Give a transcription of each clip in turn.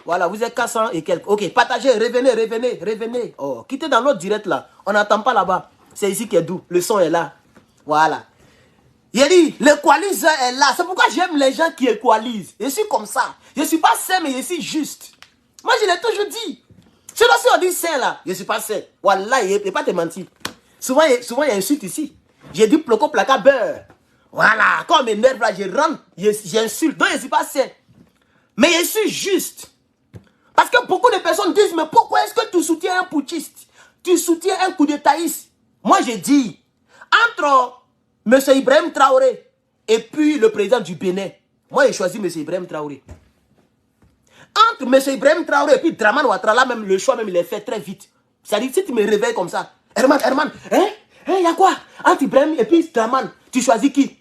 Voilà, vous êtes 400 et quelques. Ok, partagez, revenez. Oh, quittez dans l'autre direct là. On n'entend pas là-bas. C'est ici qui est doux. Le son est là. Voilà. Il dit, l'équaliseur est là. C'est pourquoi j'aime les gens qui équalisent. Je suis comme ça. Je ne suis pas sain, mais je suis juste. Moi, je l'ai toujours dit. Sinon, si on dit sain là, je ne suis pas sain. Voilà, il ne pas te mentir. Souvent, il y a un suite ici. J'ai dit placo, placa, beurre. Voilà. Quand on m'énerve là, je rentre, j'insulte. Donc, je ne suis pas sain. Mais je suis juste. Parce que beaucoup de personnes disent, mais pourquoi est-ce que tu soutiens un putschiste? Tu soutiens un coup d'étaïste? Moi, j'ai dit, entre M. Ibrahim Traoré et puis le président du Bénin, moi, j'ai choisi M. Ibrahim Traoré. Entre M. Ibrahim Traoré et puis Draman Ouattara, même le choix, même, il est fait très vite. C'est-à-dire, si tu me réveilles comme ça, Herman, hein? Il y a quoi? Entre Ibrahim et puis Draman, tu choisis qui?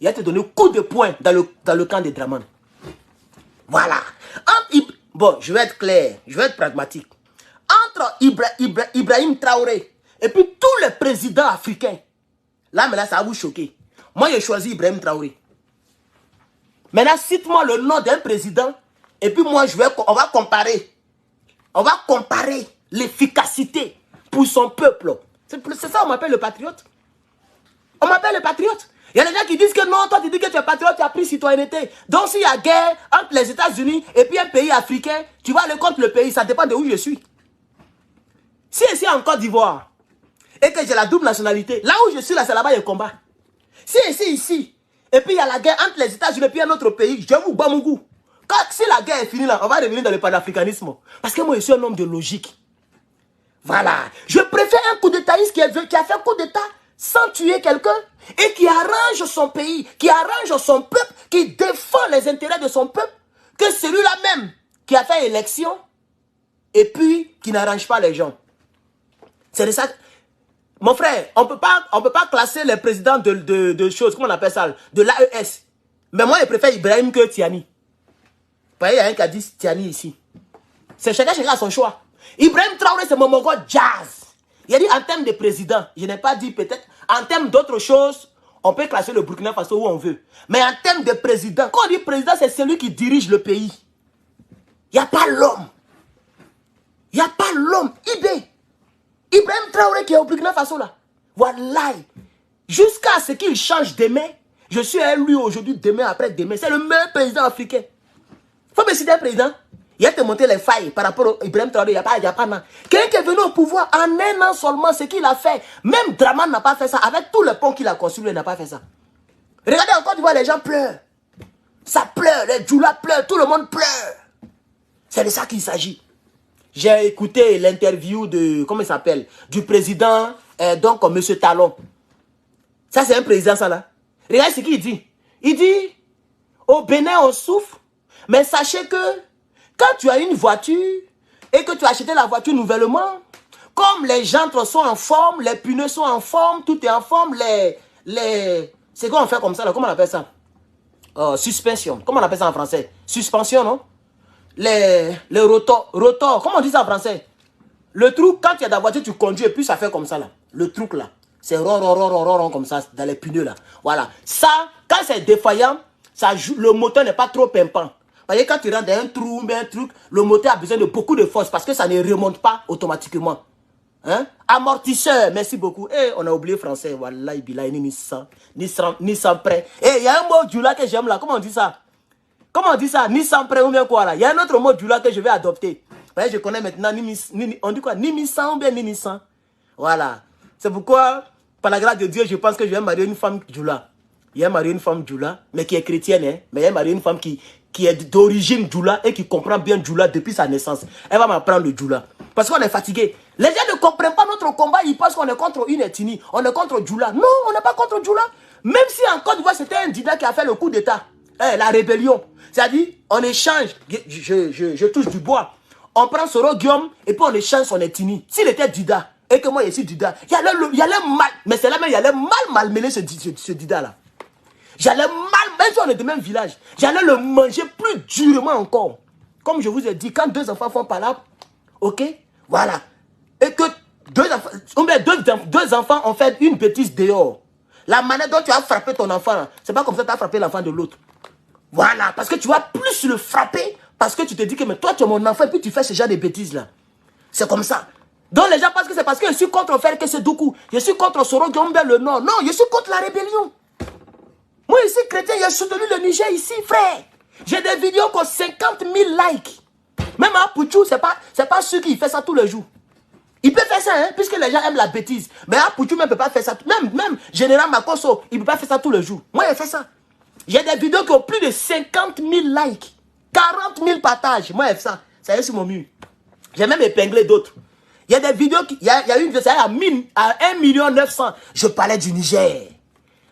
Il va te donner un coup de poing dans le camp de Draman. Voilà. Bon, je vais être clair, je vais être pragmatique. Entre Ibrahim Traoré et puis tous les présidents africains, là, maintenant, ça va vous choquer. Moi, j'ai choisi Ibrahim Traoré. Maintenant, cite-moi le nom d'un président et puis moi, on va comparer. On va comparer l'efficacité pour son peuple. C'est ça, on m'appelle le patriote. On m'appelle le patriote. Il y a des gens qui disent que non, toi tu dis que tu es patriote, tu as pris citoyenneté. Donc s'il y a guerre entre les États-Unis et puis un pays africain, tu vas aller contre le pays, ça dépend de où je suis. Si je suis en Côte d'Ivoire et que j'ai la double nationalité, là où je suis, là, c'est là-bas il y a combat. Si je suis ici, et puis il y a la guerre entre les États-Unis et puis un autre pays, je vous bats mon goût. Si la guerre est finie là, on va revenir dans le panafricanisme. Parce que moi je suis un homme de logique. Voilà. Je préfère un coup d'étaïste qui a fait un coup d'état sans tuer quelqu'un et qui arrange son pays, qui arrange son peuple, qui défend les intérêts de son peuple, que celui-là même qui a fait élection et puis qui n'arrange pas les gens. C'est de ça. Mon frère, on peut pas classer les présidents de choses, comment on appelle ça, de l'AES. Mais moi, je préfère Ibrahim que Tiani. Vous voyez, il y a un qui a dit Tiani ici. C'est chacun a son choix. Ibrahim Traoré, c'est mon mongol jazz. Il a dit en termes de président, je n'ai pas dit peut-être, en termes d'autres choses, on peut classer le Burkina Faso où on veut. Mais en termes de président, quand on dit président, c'est celui qui dirige le pays. Il n'y a pas l'homme. Il n'y a pas l'homme. Ibrahim Traoré qui est au Burkina Faso là. Voilà. Jusqu'à ce qu'il change demain, je suis élu aujourd'hui, demain, après-demain. C'est le meilleur président africain. Il faut me citer un président. Il a te montré les failles par rapport à Ibrahim Traoré. Il n'y a pas non. Quelqu'un qui est venu au pouvoir en un an seulement, ce qu'il a fait. Même Draman n'a pas fait ça. Avec tous les ponts qu'il a construits, il n'a pas fait ça. Regardez encore, tu vois, les gens pleurent. Ça pleure, les Djoula pleurent, tout le monde pleure. C'est de ça qu'il s'agit. J'ai écouté l'interview de, comment il s'appelle, du président, donc, M. Talon. Ça, c'est un président, ça, là. Regardez ce qu'il dit. Il dit, au Bénin, on souffre, mais sachez que quand tu as une voiture et que tu as acheté la voiture nouvellement, comme les jantres sont en forme, les pneus sont en forme, tout est en forme, c'est quoi on fait comme ça, là? Comment on appelle ça? Suspension. Comment on appelle ça en français? Suspension, non? Les rotors, comment on dit ça en français? Le truc, quand il y a de la voiture, tu conduis et puis ça fait comme ça, là. Le truc, là. C'est rond, comme ça, dans les pneus, là. Voilà. Ça, quand c'est défaillant, ça joue, le moteur n'est pas trop pimpant. Vous voyez, quand tu rentres dans un trou, mais un truc, le moteur a besoin de beaucoup de force parce que ça ne remonte pas automatiquement. Hein? Amortisseur, merci beaucoup. Eh, on a oublié français. Voilà, ni sans prêt. Eh, il y a un mot du là que j'aime là. Comment on dit ça? Comment on dit ça? Ni sans prêt ou bien quoi là? Il y a un autre mot du là que je vais adopter. Vous voyez, je connais maintenant, on dit quoi? Ni mi-sang ou bien ni mi-sang. Voilà. C'est pourquoi, par la grâce de Dieu, je pense que je vais marier une femme Djoula. Il a marié une femme Djoula, mais qui est chrétienne, hein? Mais il a marié une femme qui est d'origine Djoula et qui comprend bien Djoula depuis sa naissance. Elle va m'apprendre le Djoula. Parce qu'on est fatigué. Les gens ne comprennent pas notre combat, ils pensent qu'on est contre une ethnie. On est contre Djoula. Non, on n'est pas contre Djoula. Même si en Côte d'Ivoire, c'était un Dida qui a fait le coup d'état. La rébellion. C'est-à-dire, on échange, je touche du bois. On prend Soro Guillaume et puis on échange son ethnie. S'il était Dida et que moi je suis Dida, il y allait mal, mais c'est là même, il allait mal mêler ce Dida là. J'allais mal, même si on est de même village, j'allais le manger plus durement encore. Comme je vous ai dit, quand deux enfants font par là, ok, voilà. Et que deux enfants ont fait une bêtise dehors. La manière dont tu as frappé ton enfant, c'est pas comme ça que tu as frappé l'enfant de l'autre. Voilà, parce que tu vas plus le frapper, Parce que tu te dis que mais toi, tu es mon enfant et puis tu fais ce genre de bêtises-là. C'est comme ça. Donc les gens pensent que c'est parce que je suis contre faire que c'est Doukou. Je suis contre Soro Gombe le Nord. Non, je suis contre la rébellion. Moi ici, chrétien, j'ai soutenu le Niger ici, frère. J'ai des vidéos qui ont 50 000 likes. Même à Pouchou, c'est pas ceux qui fait ça tous les jours. Il peut faire ça, hein, puisque les gens aiment la bêtise. Mais à Pouchou, même ne peut pas faire ça. Même Général Makosso, il ne peut pas faire ça tous les jours. Moi, il fait ça. J'ai des vidéos qui ont plus de 50 000 likes. 40 000 partages. Moi, il fait ça. Ça y est sur mon mur. J'ai même épinglé d'autres. Il y a des vidéos, il y a une vidéo, ça y est à 1 900 000. Je parlais du Niger.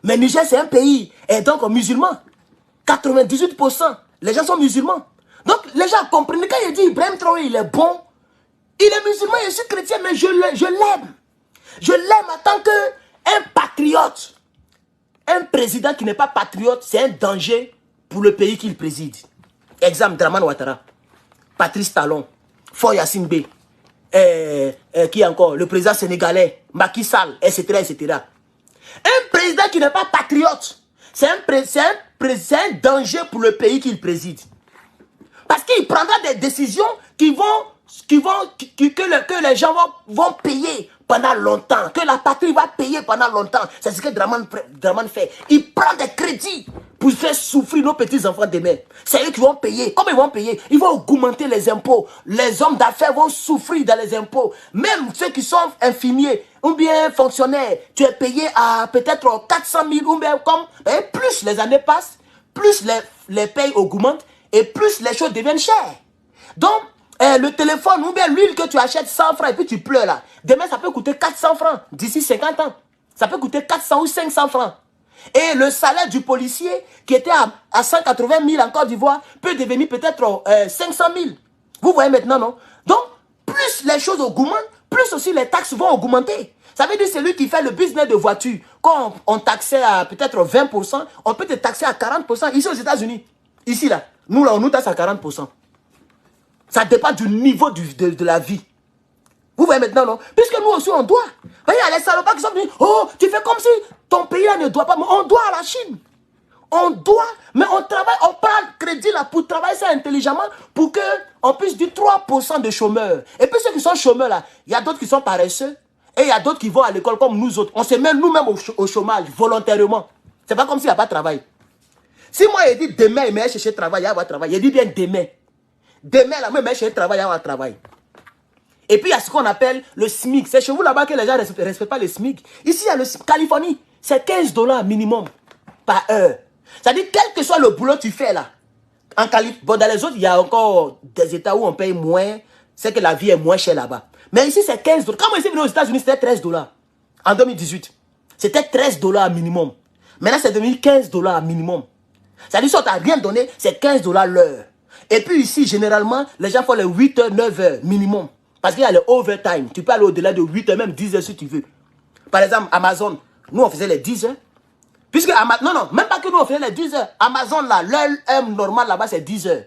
Mais Niger, c'est un pays, et donc musulman. 98%, les gens sont musulmans. Donc, les gens comprennent. Quand il dit Ibrahim Traoré, il est bon, il est musulman, je suis chrétien, mais je l'aime. Je l'aime en tant qu'un patriote. Un président qui n'est pas patriote, c'est un danger pour le pays qu'il préside. Exemple, Draman Ouattara, Patrice Talon, Foy Yassine Bey, qui encore, le président sénégalais, Macky Sall, etc., etc. Un président qui n'est pas patriote, c'est un danger pour le pays qu'il préside. Parce qu'il prendra des décisions que les gens vont payer pendant longtemps, que la patrie va payer pendant longtemps. C'est ce que Draman fait. Il prend des crédits pour faire souffrir nos petits-enfants demain. C'est eux qui vont payer. Comment ils vont payer? Ils vont augmenter les impôts. Les hommes d'affaires vont souffrir dans les impôts. Même ceux qui sont infirmiers ou bien fonctionnaires, tu es payé à peut-être 400 000 ou bien comme... plus les années passent, plus les payes augmentent et plus les choses deviennent chères. Donc, le téléphone ou bien l'huile que tu achètes 100 francs et puis tu pleures là. Demain, ça peut coûter 400 francs d'ici 50 ans. Ça peut coûter 400 ou 500 francs. Et le salaire du policier qui était à 180 000 en Côte d'Ivoire peut devenir peut-être 500 000. Vous voyez maintenant, non? Donc, plus les choses augmentent, plus aussi les taxes vont augmenter. Ça veut dire que celui qui fait le business de voiture, quand on taxait à peut-être 20%, on peut te taxer à 40% ici aux États-Unis. Ici, là, on nous taxe à 40%. Ça dépend du niveau de la vie. Vous voyez maintenant, non? Puisque nous aussi, on doit. Il y a les salopards qui sont venus. Oh, tu fais comme si ton pays là ne doit pas. Mais on doit à la Chine. On doit, mais on travaille, on prend crédit là pour travailler ça intelligemment pour qu'on puisse dire 3% de chômeurs. Et puis ceux qui sont chômeurs là, il y a d'autres qui sont paresseux. Et il y a d'autres qui vont à l'école comme nous autres. On se met nous-mêmes au chômage, volontairement. C'est pas comme s'il n'y a pas de travail. Si moi, il dit demain, il m'a cherché travail, il va avoir travail. Il dit bien demain. Demain, là, moi, il m'a cherché travail, il va avoir travail. Et puis, il y a ce qu'on appelle le SMIC. C'est chez vous là-bas que les gens ne respectent pas le SMIC. Ici, il y a le Californie. C'est 15 $ minimum par heure. C'est-à-dire, quel que soit le boulot que tu fais là. En Californie, bon, dans les autres, il y a encore des États où on paye moins. C'est que la vie est moins chère là-bas. Mais ici, c'est 15 $. Quand moi, ici, venu aux États-Unis, c'était 13 $. En 2018. C'était 13 $ minimum. Maintenant, c'est devenu 15 $ minimum. C'est-à-dire, si on t'a rien donné, c'est 15 $ l'heure. Et puis ici, généralement, les gens font les 8 heures, 9 heures minimum. Parce qu'il y a le overtime. Tu peux aller au-delà de 8 heures, même 10 heures si tu veux. Par exemple, Amazon, nous, on faisait les 10 heures. Puisque, non, même pas que nous, on faisait les 10 heures. Amazon, là, l'heure normale là-bas, c'est 10 heures.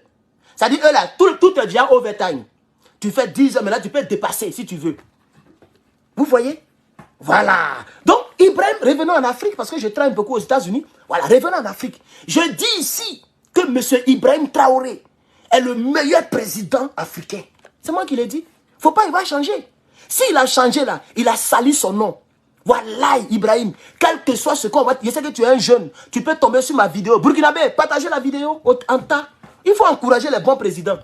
C'est-à-dire, eux, là, tout est déjà overtime. Tu fais 10 heures, mais là, tu peux dépasser si tu veux. Vous voyez? Voilà. Donc, Ibrahim, revenons en Afrique, parce que je travaille beaucoup aux États-Unis. Voilà, revenons en Afrique. Je dis ici que M. Ibrahim Traoré est le meilleur président africain. C'est moi qui l'ai dit. Faut pas, il va changer. S'il a changé là, il a sali son nom. Voilà, Ibrahim. Quel que soit ce qu'on va... Je sais que tu es un jeune. Tu peux tomber sur ma vidéo. Burkinabé, partagez la vidéo en tas. Il faut encourager les bons présidents.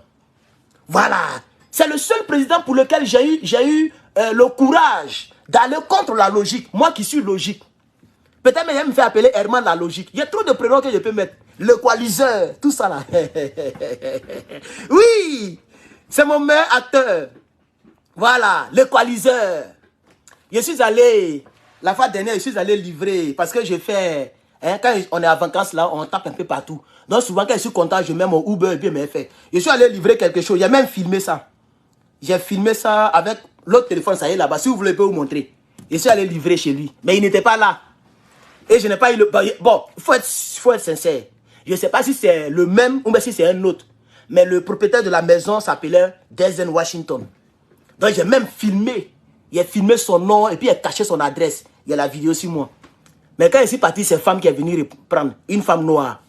Voilà. C'est le seul président pour lequel j'ai eu le courage d'aller contre la logique. Moi qui suis logique. Peut-être même me fait appeler Herman la logique. Il y a trop de prénoms que je peux mettre. Le coaliseur, tout ça là. Oui, c'est mon meilleur acteur. Voilà, le coaliseur. Je suis allé, la fois dernière, je suis allé livrer, parce que j'ai fait, quand on est en vacances là, on tape un peu partout. Donc souvent quand je suis content, je mets mon Uber et bien me fait. Je suis allé livrer quelque chose, j'ai même filmé ça. J'ai filmé ça avec l'autre téléphone, ça y est là-bas. Si vous voulez, je peux vous montrer. Je suis allé livrer chez lui, mais il n'était pas là. Et je n'ai pas eu le... Bon, il faut être sincère. Je ne sais pas si c'est le même ou si c'est un autre. Mais le propriétaire de la maison s'appelait Denzel Washington. Donc j'ai même filmé. Il a filmé son nom et puis il a caché son adresse. Il y a la vidéo sur moi. Mais quand je suis parti, c'est une femme qui est venue reprendre. Une femme noire.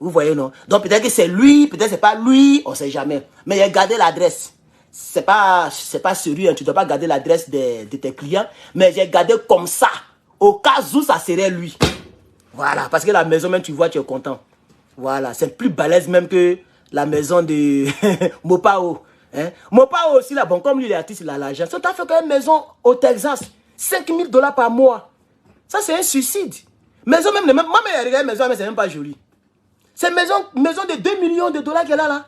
Vous voyez, non? Donc peut-être que c'est lui, peut-être c'est pas lui, on ne sait jamais. Mais il a gardé l'adresse. C'est pas sérieux, hein. Tu ne dois pas garder l'adresse de tes clients. Mais j'ai gardé comme ça. Au cas où ça serait lui. Voilà, parce que la maison même, tu vois, tu es content. Voilà, c'est plus balèze même que la maison de Mopao. Hein? Mopao aussi, là, bon, comme lui, il est artiste, il a l'argent. Ça t'a fait quand même une maison au Texas. 5 000 $ par mois. Ça, c'est un suicide. Maison même, moi, mais regarde, maison, mais c'est même pas joli. C'est une maison de 2 millions de dollars qu'elle a là.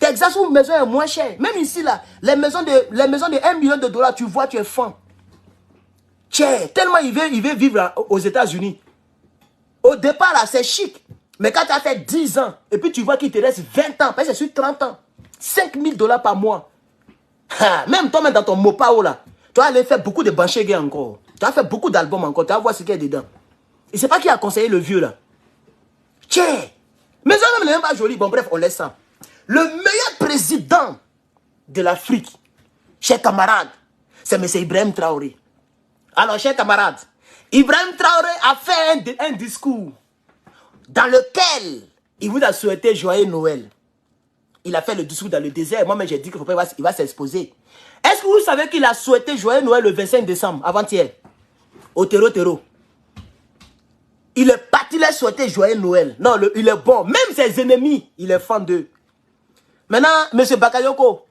Texas où une maison est moins chère. Même ici, là, les maisons de 1 million de dollars, tu vois, tu es fan. Cher. Tellement il veut vivre là, aux États-Unis. Au départ, là, c'est chic. Mais quand tu as fait 10 ans, et puis tu vois qu'il te reste 20 ans, parce que c'est sur 30 ans, 5 000 $ par mois. Même toi, même dans ton Mopao, là, tu vas aller faire beaucoup de banchégés encore. Tu vas faire beaucoup d'albums encore. Tu vas voir ce qu'il y a dedans. Et c'est pas qui a conseillé le vieux, là. Tiens. Mais ça même n'est même pas joli. Bon, bref, on laisse ça. Le meilleur président de l'Afrique, chers camarades, c'est M. Ibrahim Traoré. Alors, chers camarades, Ibrahim Traoré a fait un discours dans lequel il vous a souhaité joyeux Noël. Il a fait le discours dans le désert. Moi-même, j'ai dit qu'il va s'exposer. Est-ce que vous savez qu'il a souhaité joyeux Noël le 25 décembre, avant-hier, au Terreau? Il est parti leur souhaiter joyeux Noël. Non, il est bon. Même ses ennemis, il est fan d'eux. Maintenant, M. Bakayoko,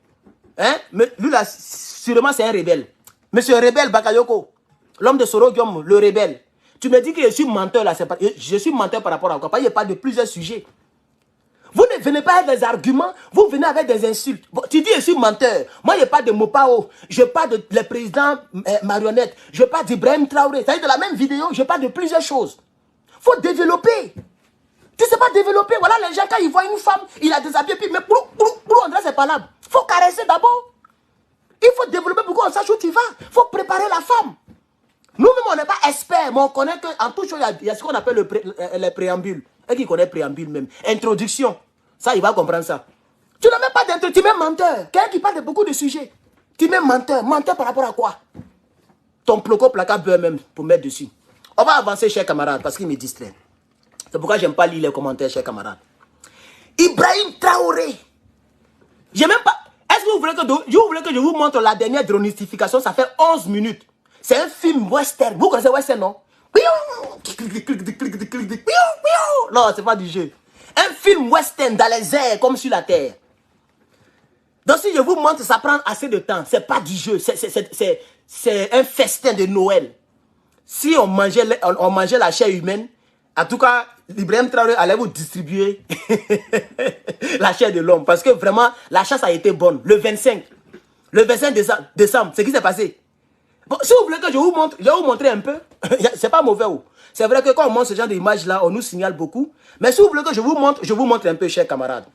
hein, lui là, sûrement c'est un rebelle. M. Rebelle Bakayoko, l'homme de Sorogium, le rebelle. Tu me dis que je suis menteur là, je suis menteur par rapport à quoi? Parce qu'il parle de plusieurs sujets. Vous ne venez pas avec des arguments, vous venez avec des insultes. Bon, tu dis je suis menteur. Moi, je parle de Mopao, je parle de le président marionnette, je parle d'Ibrahim Traoré. C'est-à-dire de la même vidéo, je parle de plusieurs choses. Il faut développer. Tu ne sais pas développer. Voilà, les gens, quand ils voient une femme, il a déshabillé, puis mais pour André, c'est pas là. Il faut caresser d'abord. Il faut développer pour qu'on sache où tu vas. Il faut préparer la femme. Nous-mêmes, on n'est pas experts, mais on connaît qu'en tout chose, il y a ce qu'on appelle le préambule. Et qui connaît préambule même. Introduction. Ça, il va comprendre ça. Tu n'as même pas d'introduction, tu mets menteur. Quelqu'un qui parle de beaucoup de sujets. Tu mets menteur. Menteur par rapport à quoi? Ton ploco placard beurre même pour mettre dessus. On va avancer, chers camarades, parce qu'il me distrait. C'est pourquoi je n'aime pas lire les commentaires, chers camarades. Ibrahim Traoré. J'ai même pas... Est-ce que vous voulez que je vous montre la dernière dronistification? Ça fait 11 minutes. C'est un film western. Vous connaissez western, non? Non, c'est pas du jeu. Un film western dans les airs, comme sur la terre. Donc si je vous montre, ça prend assez de temps. C'est pas du jeu. C'est un festin de Noël. Si on mangeait la chair humaine, en tout cas, Ibrahim Traoré allait vous distribuer la chair de l'homme. Parce que vraiment, la chasse a été bonne. Le 25 décembre, c'est ce qui s'est passé. Bon, si vous voulez que je vous montre, je vais vous montrer un peu. C'est pas mauvais. C'est vrai que quand on montre ce genre d'images-là, on nous signale beaucoup. Mais si vous voulez que je vous montre un peu, chers camarades.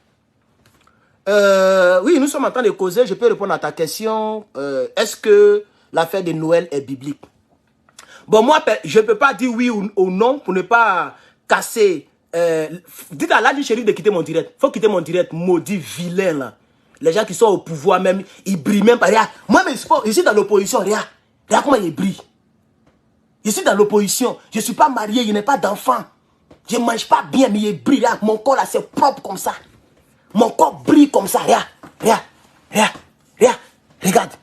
Oui, nous sommes en train de causer. Je peux répondre à ta question. Est-ce que l'affaire de Noël est biblique? Bon, moi, je ne peux pas dire oui ou non pour ne pas casser. Dites à l'âge chéri de quitter mon direct. Il faut quitter mon direct, maudit vilain là. Les gens qui sont au pouvoir même, ils brillent même pas. Regarde, moi, je suis dans l'opposition. Regarde comment ils brillent. Je suis dans l'opposition. Je ne suis pas marié, je n'ai pas d'enfant. Je ne mange pas bien, mais il brille. Regarde, mon corps là, c'est propre comme ça. Mon corps brille comme ça. Regarde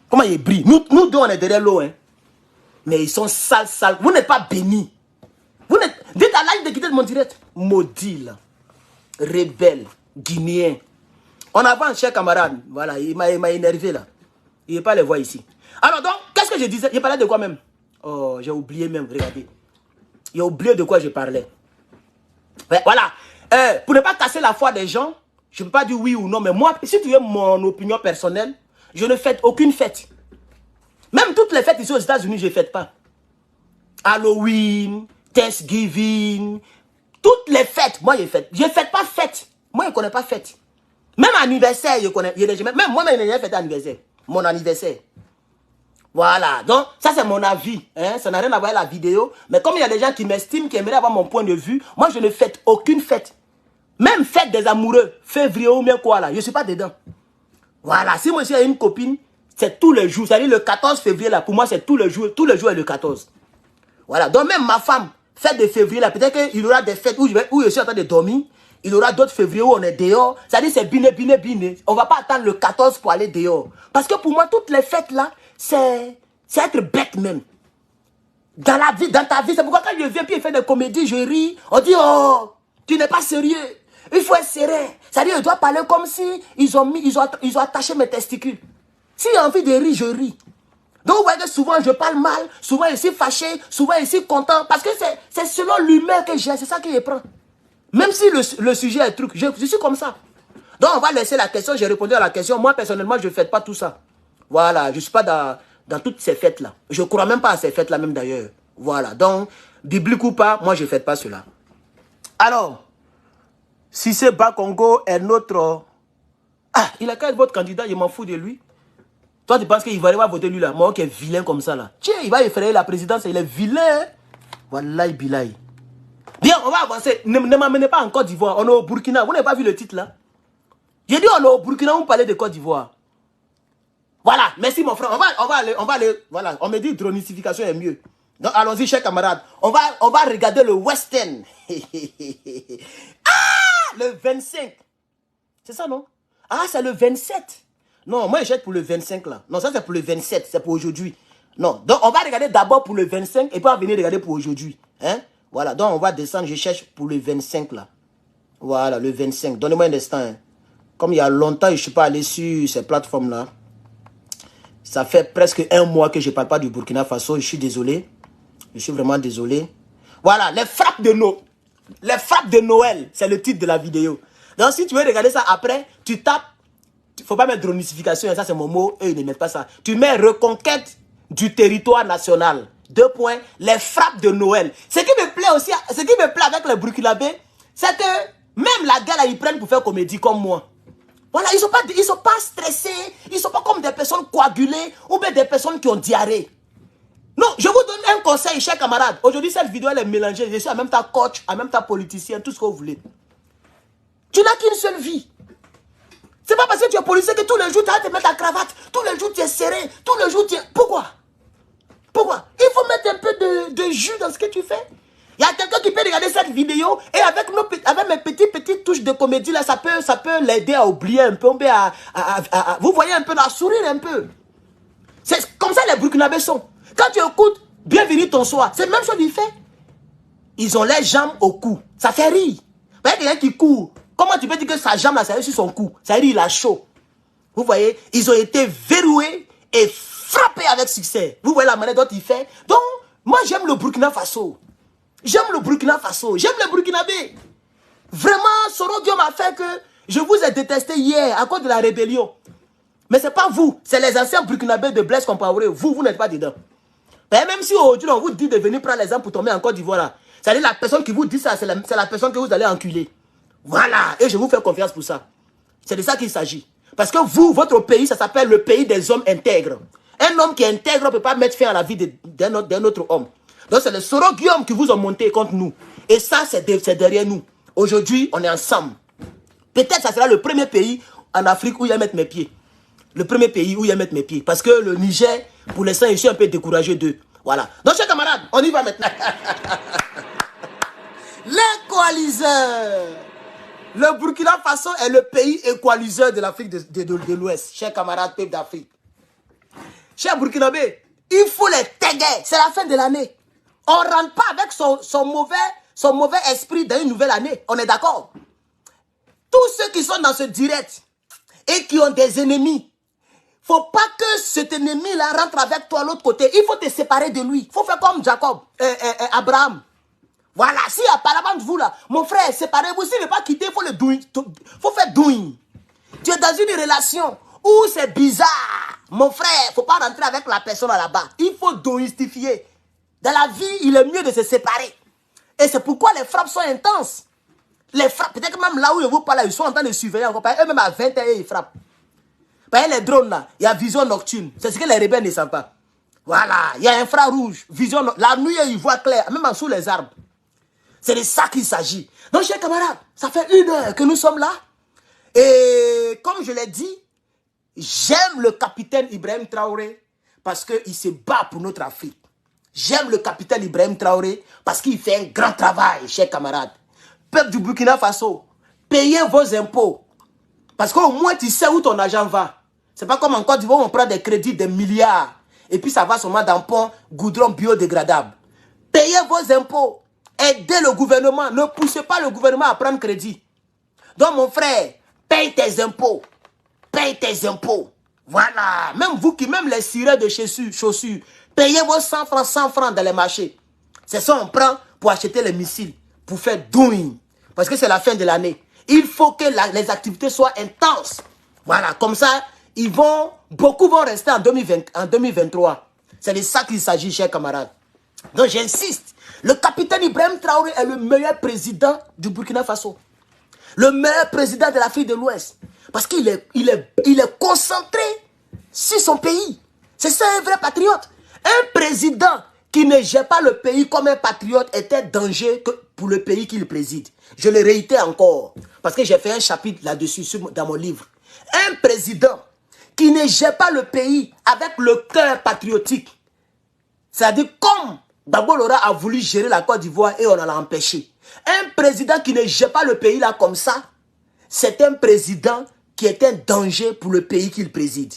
comment il brille. Nous deux, on est derrière l'eau, hein. Mais ils sont sales. Vous n'êtes pas bénis. Dites à l'âge de quitter mon direct. Maudit là. Rebelle. Guinéen. On avance, chers camarades. Voilà, il m'a énervé là. Il ne veut pas les voir ici. Alors donc, qu'est-ce que je disais? Je parlais de quoi même? Oh, j'ai oublié même, regardez. J'ai oublié de quoi je parlais. Ouais, voilà. Pour ne pas casser la foi des gens, je ne peux pas dire oui ou non, mais moi, si tu veux mon opinion personnelle, je ne fête aucune fête. Même toutes les fêtes ici aux États-Unis, je ne fête pas. Halloween, Thanksgiving, toutes les fêtes, moi je fête. Je ne fête pas fête. Moi je ne connais pas fête. Même anniversaire, je connais. Même moi-même, je n'ai jamais fait anniversaire. Mon anniversaire. Voilà. Donc, ça c'est mon avis. Hein? Ça n'a rien à voir avec la vidéo. Mais comme il y a des gens qui m'estiment, qui aimeraient avoir mon point de vue, moi je ne fête aucune fête. Même fête des amoureux, février ou bien quoi là, je ne suis pas dedans. Voilà. Si moi j'ai une copine, c'est tous les jours. C'est-à-dire le 14 février, là, pour moi, c'est tous les jours est le 14. Voilà. Donc, même ma femme, fête de février, là, peut-être qu'il y aura des fêtes où je suis en train de dormir. Il y aura d'autres février où on est dehors. C'est-à-dire c'est biné, biné, biné. On ne va pas attendre le 14 pour aller dehors. Parce que pour moi, toutes les fêtes là, c'est être bête même. Dans la vie, dans ta vie, c'est pourquoi quand je viens puis il fait des comédies, je ris. On dit, oh, tu n'es pas sérieux. Il faut être serein. C'est-à-dire, je dois parler comme si ils ont attaché mes testicules. Si j'ai envie de rire, je ris. Donc vous voyez que souvent je parle mal, souvent je suis fâché, souvent je suis content. Parce que c'est selon l'humeur que j'ai, c'est ça qui je prend. Même si le sujet est truc, je suis comme ça. Donc on va laisser la question, j'ai répondu à la question. Moi personnellement, je ne fête pas tout ça. Voilà, je ne suis pas dans toutes ces fêtes-là. Je ne crois même pas à ces fêtes-là même d'ailleurs. Voilà, donc, biblique ou pas, moi je ne fête pas cela. Alors, si c'est Bakongo est notre... Ah, il a qu'à être votre candidat, je m'en fous de lui. Toi, tu penses qu'il va aller voter lui là? Moi qui est vilain comme ça là. Tiens, il va effrayer la présidence, il est vilain. Hein? Wallahi bilahi. Bien, on va avancer. Ne m'amenez pas en Côte d'Ivoire. On est au Burkina. Vous n'avez pas vu le titre là? J'ai dit on est au Burkina, on parlait de Côte d'Ivoire. Voilà, merci mon frère. On va aller. Voilà, on me dit dronicification est mieux. Donc allons-y, chers camarades. On va regarder le Western. Ah, le 25. C'est ça, non? Ah, c'est le 27. Non, moi, j'achète pour le 25, là. Non, ça, c'est pour le 27. C'est pour aujourd'hui. Non, donc, on va regarder d'abord pour le 25 et puis on va venir regarder pour aujourd'hui. Hein? Voilà, donc, on va descendre. Je cherche pour le 25, là. Voilà, le 25. Donnez-moi un instant. Hein. Comme il y a longtemps, je ne suis pas allé sur ces plateformes-là. Ça fait presque un mois que je ne parle pas du Burkina Faso. Je suis désolé. Je suis vraiment désolé. Voilà, les frappes de Noël. Les frappes de Noël, c'est le titre de la vidéo. Donc, si tu veux regarder ça après, tu tapes. Il ne faut pas mettre dronicification, ça c'est mon mot, eux ils ne mettent pas ça. Tu mets reconquête du territoire national. 2 points, les frappes de Noël. Ce qui me plaît aussi, ce qui me plaît avec les Burkinabés, c'est que même la gueule, ils prennent pour faire comédie comme moi. Voilà, ils ne sont pas stressés, ils ne sont pas comme des personnes coagulées ou bien des personnes qui ont diarrhée. Non, je vous donne un conseil, chers camarades. Aujourd'hui, cette vidéo, elle est mélangée. Je suis en même temps coach, en même temps politicien, tout ce que vous voulez. Tu n'as qu'une seule vie. C'est pas parce que tu es policier que tous les jours tu vas te mettre la cravate, tous les jours tu es serré, tous les jours tu es... Pourquoi? Pourquoi? Il faut mettre un peu de jus dans ce que tu fais. Il y a quelqu'un qui peut regarder cette vidéo et avec mes petites touches de comédie là, ça peut l'aider à oublier un peu, vous voyez un peu, à sourire un peu. C'est comme ça les Burkinabés sont. Quand tu écoutes Bienvenue ton soir, c'est la même chose qu'ils font. Ils ont les jambes au cou. Ça fait rire. Il y a quelqu'un qui court. Comment tu peux dire que sa jambe là, ça est sur son cou? Ça veut dire qu'il a chaud. Vous voyez, ils ont été verrouillés et frappés avec succès. Vous voyez la manière dont il fait. Donc, moi j'aime le Burkina Faso. J'aime le Burkina Faso. J'aime les Burkinabés. Vraiment, Soro Diom a fait que je vous ai détesté hier à cause de la rébellion. Mais ce n'est pas vous, c'est les anciens Burkinabés de Blaise Compaoré. Vous n'êtes pas dedans. Mais même si aujourd'hui on vous dit de venir prendre l'exemple pour tomber en Côte d'Ivoire, c'est-à-dire la personne qui vous dit ça, c'est la personne que vous allez enculer. Voilà, et je vous fais confiance pour ça. C'est de ça qu'il s'agit. Parce que vous, votre pays, ça s'appelle le pays des hommes intègres. Un homme qui est intègre ne peut pas mettre fin à la vie d'un autre homme. Donc c'est le Soro Guillaume qui vous ont monté contre nous. Et ça, c'est derrière nous. Aujourd'hui, on est ensemble. Peut-être que ça sera le premier pays en Afrique où il y a mettre mes pieds. Le premier pays où il y a mettre mes pieds. Parce que le Niger, pour l'instant, je suis un peu découragé d'eux. Voilà. Donc, chers camarades, on y va maintenant. Les coaliseurs. Le Burkina Faso est le pays équaliseur de l'Afrique de l'Ouest. Chers camarades, peuple d'Afrique. Chers Burkinabés, il faut les taguer. C'est la fin de l'année. On ne rentre pas avec son mauvais esprit dans une nouvelle année. On est d'accord? Tous ceux qui sont dans ce direct et qui ont des ennemis, il ne faut pas que cet ennemi-là rentre avec toi à l'autre côté. Il faut te séparer de lui. Il faut faire comme Jacob, Abraham. Voilà, si apparemment vous là, mon frère, séparez-vous. S'il ne veut pas quitter, il faut le douiller. Faut faire douille. Tu es dans une relation où c'est bizarre. Mon frère, il ne faut pas rentrer avec la personne là-bas. Il faut douistifier. Dans la vie, il est mieux de se séparer. Et c'est pourquoi les frappes sont intenses. Les frappes, peut-être que même là où je vous parle, ils sont en train de surveiller encore. Eux-mêmes à 21, ils frappent. Par les drones là, il y a vision nocturne. C'est ce que les rebelles ne savent pas. Voilà, il y a infrarouge, vision nocturne. La nuit, ils voient clair, même en sous les arbres. C'est de ça qu'il s'agit. Donc, chers camarades, ça fait 1 heure que nous sommes là. Et comme je l'ai dit, j'aime le capitaine Ibrahim Traoré parce qu'il se bat pour notre Afrique. J'aime le capitaine Ibrahim Traoré parce qu'il fait un grand travail, chers camarades. Peuple du Burkina Faso, Payez vos impôts. Parce qu'au moins, tu sais où ton argent va. C'est pas comme en Côte d'Ivoire, on prend des crédits de milliards. Et puis ça va seulement dans pont, goudron biodégradable. Payez vos impôts. Aidez le gouvernement. Ne poussez pas le gouvernement à prendre crédit. Donc mon frère, paye tes impôts. Paye tes impôts. Voilà. Même vous qui, même les cirés de chaussures, payez vos 100 francs dans les marchés. C'est ça on prend pour acheter les missiles. Pour faire doing. Parce que c'est la fin de l'année. Il faut que les activités soient intenses. Voilà. Comme ça, beaucoup vont rester en 2023. C'est de ça qu'il s'agit, chers camarades. Donc j'insiste. Le capitaine Ibrahim Traoré est le meilleur président du Burkina Faso. Le meilleur président de l'Afrique de l'Ouest. Parce qu'il est concentré sur son pays. C'est ça un vrai patriote. Un président qui ne gère pas le pays comme un patriote est un danger pour le pays qu'il préside. Je le réitère encore. Parce que j'ai fait un chapitre là-dessus dans mon livre. Un président qui ne gère pas le pays avec le cœur patriotique. C'est-à-dire comme Gbagbo Lora a voulu gérer la Côte d'Ivoire et on l'a empêché. Un président qui ne gère pas le pays là comme ça, c'est un président qui est un danger pour le pays qu'il préside.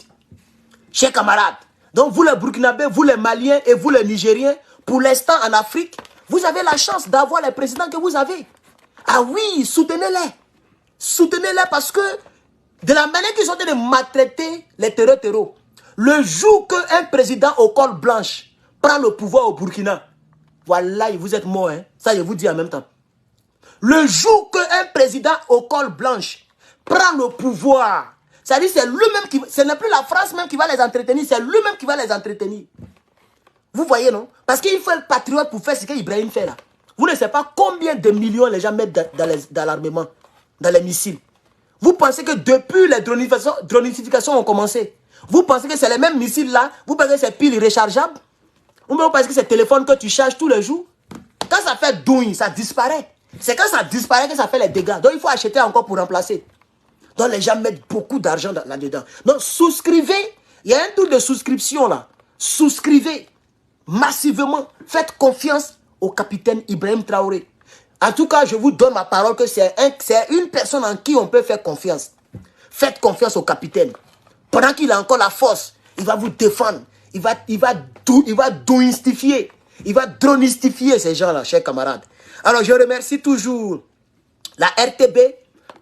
Chers camarades, donc vous les Burkinabés, vous les Maliens et vous les Nigériens, pour l'instant en Afrique, vous avez la chance d'avoir les présidents que vous avez. Ah oui, soutenez-les. Soutenez-les parce que de la manière qu'ils sont en train de maltraiter les terreaux, le jour qu'un président au col blanche prend le pouvoir au Burkina, voilà, vous êtes morts, hein? Ça je vous dis en même temps. Le jour qu'un président au col blanche prend le pouvoir, c'est-à-dire c'est lui-même qui... Ce n'est plus la France même qui va les entretenir, c'est lui-même qui va les entretenir. Vous voyez, non? Parce qu'il faut être patriote pour faire ce qu'Ibrahim fait là. Vous ne savez pas combien de millions les gens mettent dans l'armement, dans les missiles. Vous pensez que depuis les dronifications ont commencé, vous pensez que c'est les mêmes missiles là, vous pensez que c'est piles rechargeables? Ou bien vous pensez que c'est le téléphone que tu charges tous les jours? Quand ça fait douille, ça disparaît. C'est quand ça disparaît que ça fait les dégâts. Donc il faut acheter encore pour remplacer. Donc les gens mettent beaucoup d'argent là-dedans. Donc souscrivez. Il y a un truc de souscription là. Souscrivez massivement. Faites confiance au capitaine Ibrahim Traoré. En tout cas, je vous donne ma parole que c'est une personne en qui on peut faire confiance. Faites confiance au capitaine. Pendant qu'il a encore la force, il va vous défendre. Il va douistifier. Il va dronistifier ces gens-là, chers camarades. Alors, je remercie toujours la RTB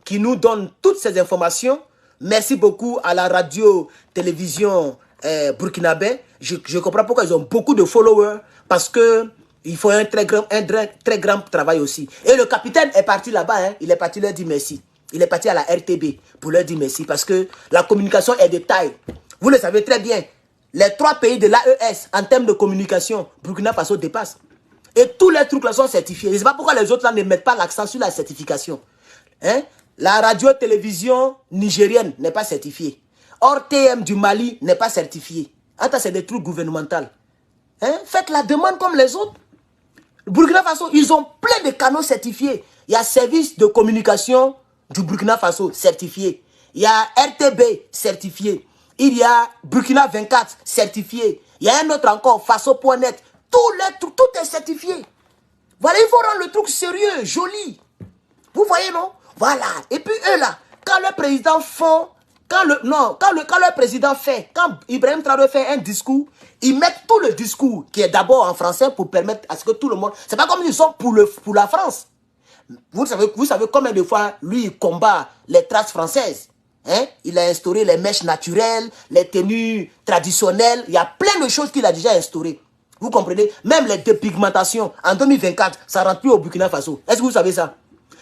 qui nous donne toutes ces informations. Merci beaucoup à la radio-télévision burkinabé. Je comprends pourquoi ils ont beaucoup de followers. Parce que il faut un très grand travail aussi. Et le capitaine est parti là-bas. Hein, il est parti leur dire merci. Il est parti à la RTB pour leur dire merci. Parce que la communication est de taille. Vous le savez très bien. Les 3 pays de l'AES, en termes de communication, Burkina Faso dépasse. Et tous les trucs là sont certifiés. Je ne sais pas pourquoi les autres là ne mettent pas l'accent sur la certification. Hein? La radio-télévision nigérienne n'est pas certifiée. ORTM du Mali n'est pas certifié. Attends, c'est des trucs gouvernementaux. Hein? Faites la demande comme les autres. Burkina Faso, ils ont plein de canaux certifiés. Il y a service de communication du Burkina Faso certifié. Il y a RTB certifié. Il y a Burkina 24 certifié. Il y a un autre encore, Faso.net. Tout est certifié. Voilà, il faut rendre le truc sérieux, joli. Vous voyez, non? Voilà. Et puis eux là, quand le président font, quand le président fait, quand Ibrahim Traoré fait un discours, ils mettent tout le discours qui est d'abord en français pour permettre à ce que tout le monde... C'est pas comme ils sont pour la France. Vous savez combien de fois lui il combat les traces françaises. Hein? Il a instauré les mèches naturelles, les tenues traditionnelles. Il y a plein de choses qu'il a déjà instaurées. Vous comprenez? Même les dépigmentations. En 2024, ça ne rentre plus au Burkina Faso. Est-ce que vous savez ça?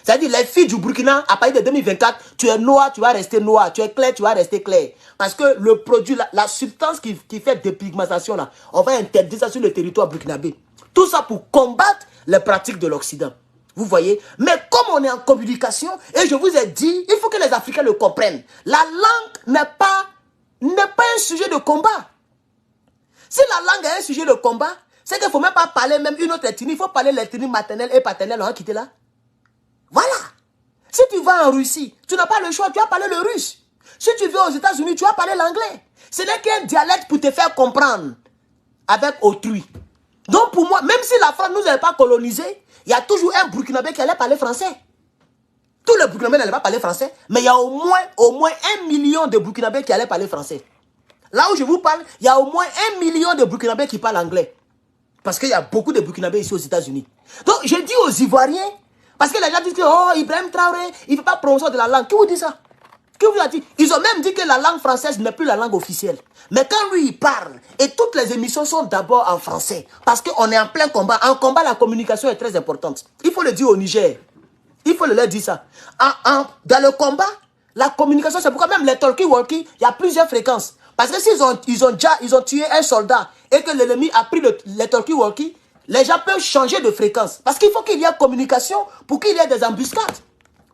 C'est-à-dire les filles du Burkina, à partir de 2024, tu es noir, tu vas rester noir. Tu es clair, tu vas rester clair. Parce que le produit, la substance qui fait dépigmentation, là, on va interdire ça sur le territoire burkinabé. Tout ça pour combattre les pratiques de l'Occident. Vous voyez? Mais comme on est en communication, et je vous ai dit, il faut que les Africains le comprennent. La langue n'est pas un sujet de combat. Si la langue est un sujet de combat, c'est qu'il ne faut même pas parler même une autre ethnie. Il faut parler l'ethnie maternelle et paternelle. On va quitter là. Voilà. Si tu vas en Russie, tu n'as pas le choix, tu vas parler le russe. Si tu vas aux États-Unis, tu vas parler l'anglais. Ce n'est qu'un dialecte pour te faire comprendre avec autrui. Donc pour moi, même si la France ne nous avait pas colonisé, il y a toujours un Burkinabé qui allait parler français. Tous les Burkinabés n'allaient pas parler français, mais il y a au moins 1 million de Burkinabés qui allaient parler français. Là où je vous parle, il y a au moins 1 million de Burkinabés qui parlent anglais. Parce qu'il y a beaucoup de Burkinabés ici aux États-Unis. Donc, je dis aux Ivoiriens, parce que les gens disent que, oh, Ibrahim Traoré, il ne fait pas prononcer de la langue. Qui vous dit ça? Qui vous a dit? Ils ont même dit que la langue française n'est plus la langue officielle. Mais quand lui, il parle, et toutes les émissions sont d'abord en français, parce qu'on est en plein combat. En combat, la communication est très importante. Il faut le dire au Niger. Il faut leur dire ça. Dans le combat, la communication, c'est pourquoi même les talkie-walkie, il y a plusieurs fréquences. Parce que s'ils ont tué un soldat et que l'ennemi a pris les talkie-walkie, les gens peuvent changer de fréquence. Parce qu'il faut qu'il y ait communication pour qu'il y ait des embuscades.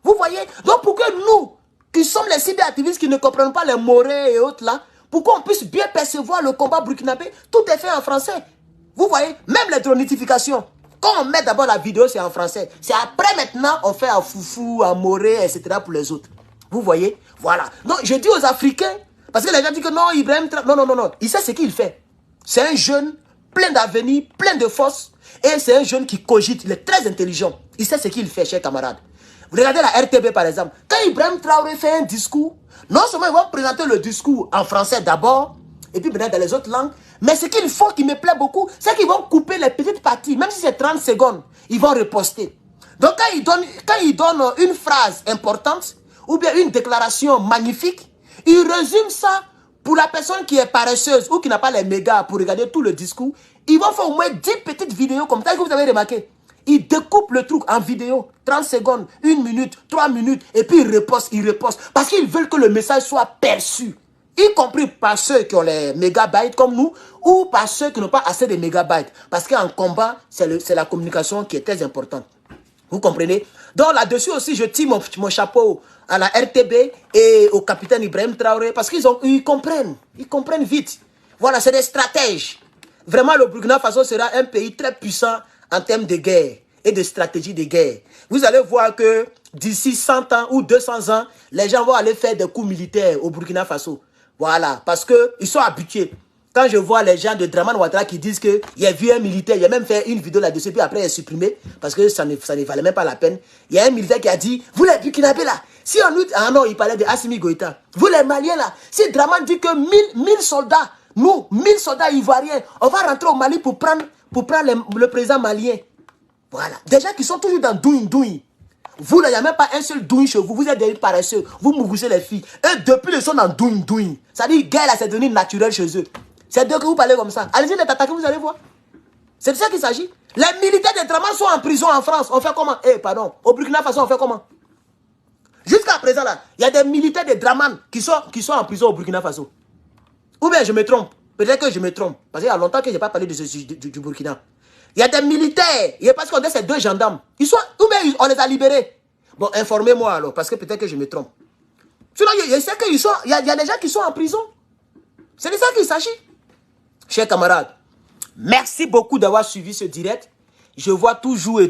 Vous voyez? Donc pour que nous, qui sommes les cyberactivistes qui ne comprennent pas les morets et autres là, pour qu'on puisse bien percevoir le combat burkinabé, tout est fait en français. Vous voyez? Même les notifications. Quand on met d'abord la vidéo, c'est en français. C'est après maintenant, on fait en foufou, en moré, etc. pour les autres. Vous voyez? Voilà. Donc, je dis aux Africains, parce que les gens disent que non, Ibrahim, non. Il sait ce qu'il fait. C'est un jeune plein d'avenir, plein de force. Et c'est un jeune qui cogite, il est très intelligent. Il sait ce qu'il fait, chers camarades. Vous regardez la RTB, par exemple. Quand Ibrahim Traoré fait un discours, non seulement ils vont présenter le discours en français d'abord, et puis maintenant dans les autres langues, mais ce qu'il faut, qui me plaît beaucoup, c'est qu'ils vont couper les petites parties, même si c'est 30 secondes, ils vont reposter. Donc quand ils donnent une phrase importante, ou bien une déclaration magnifique, ils résument ça pour la personne qui est paresseuse, ou qui n'a pas les mégas pour regarder tout le discours, ils vont faire au moins 10 petites vidéos comme ça, que vous avez remarqué. Ils découpent le truc en vidéo, 30 secondes, 1 minute, 3 minutes, et puis ils repostent, parce qu'ils veulent que le message soit perçu. Y compris par ceux qui ont les mégabytes comme nous, ou par ceux qui n'ont pas assez de mégabytes. Parce qu'en combat, c'est la communication qui est très importante. Vous comprenez? Donc là-dessus aussi, je tire mon chapeau à la RTB et au capitaine Ibrahim Traoré, parce qu'ils comprennent. Ils comprennent vite. Voilà, c'est des stratèges. Vraiment, le Burkina Faso sera un pays très puissant en termes de guerre et de stratégie de guerre. Vous allez voir que d'ici 100 ans ou 200 ans, les gens vont aller faire des coups militaires au Burkina Faso. Voilà, parce qu'ils sont habitués. Quand je vois les gens de Draman Ouattara qui disent qu'il y a vu un militaire, il a même fait une vidéo là-dessus, puis après il est supprimé, parce que ça ne valait même pas la peine. Il y a un militaire qui a dit, vous les Burkinabés là, si on nous... Ah non, il parlait de Assimi Goïta. Vous les Maliens là, si Draman dit que 1000 soldats, nous, 1000 soldats ivoiriens, on va rentrer au Mali pour prendre le président malien. Voilà. Des gens qui sont toujours dans douille. Vous, là, il n'y a même pas un seul douille chez vous. Vous êtes des paresseux. Vous mougousez les filles. Et depuis, ils sont dans douille. Ça dit, guerre, là, c'est devenu naturel chez eux. C'est d'eux que vous parlez comme ça. Allez-y, les attaquer, vous allez voir. C'est de ça qu'il s'agit. Les militaires de Draman sont en prison en France. On fait comment? Pardon. Au Burkina Faso, on fait comment? Jusqu'à présent, là, il y a des militaires de Draman qui sont en prison au Burkina Faso. Ou bien je me trompe. Peut-être que je me trompe. Parce qu'il y a longtemps que je n'ai pas parlé de du Burkina. Il y a des militaires. Il y a parce qu'on a ces 2 gendarmes. Ou bien on les a libérés. Bon, informez-moi alors. Parce que peut-être que je me trompe. Sinon, je sais qu'il y a des gens qui sont en prison. C'est de ça qu'il s'agit. Chers camarades, merci beaucoup d'avoir suivi ce direct. Je vois toujours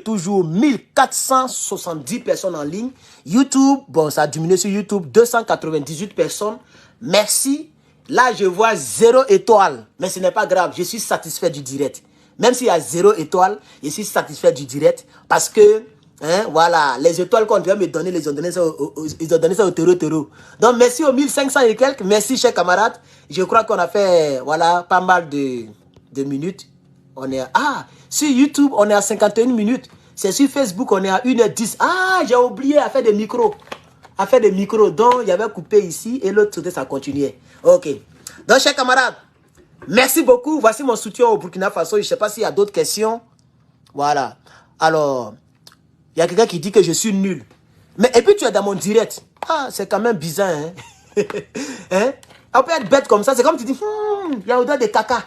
1470 personnes en ligne. YouTube, bon, ça a diminué sur YouTube. 298 personnes. Merci. Là, je vois 0 étoile. Mais ce n'est pas grave. Je suis satisfait du direct. Même s'il y a 0 étoile, je suis satisfait du direct. Parce que, voilà, les étoiles qu'on devait me donner, ils ont donné ça au terreau. Donc, merci aux 1500 et quelques. Merci, chers camarades. Je crois qu'on a fait, voilà, pas mal de minutes. On est sur YouTube, on est à 51 minutes. C'est sur Facebook, on est à 1h10. Ah, j'ai oublié à faire des micros. Donc, il y avait coupé ici et l'autre côté, ça continuait. Ok. Donc, chers camarades, merci beaucoup. Voici mon soutien au Burkina Faso. Je ne sais pas s'il y a d'autres questions. Voilà. Alors, il y a quelqu'un qui dit que je suis nul. Mais, et puis, tu es dans mon direct. Ah, c'est quand même bizarre, hein? On peut être bête comme ça. C'est comme tu dis, il y a l'odeur de caca.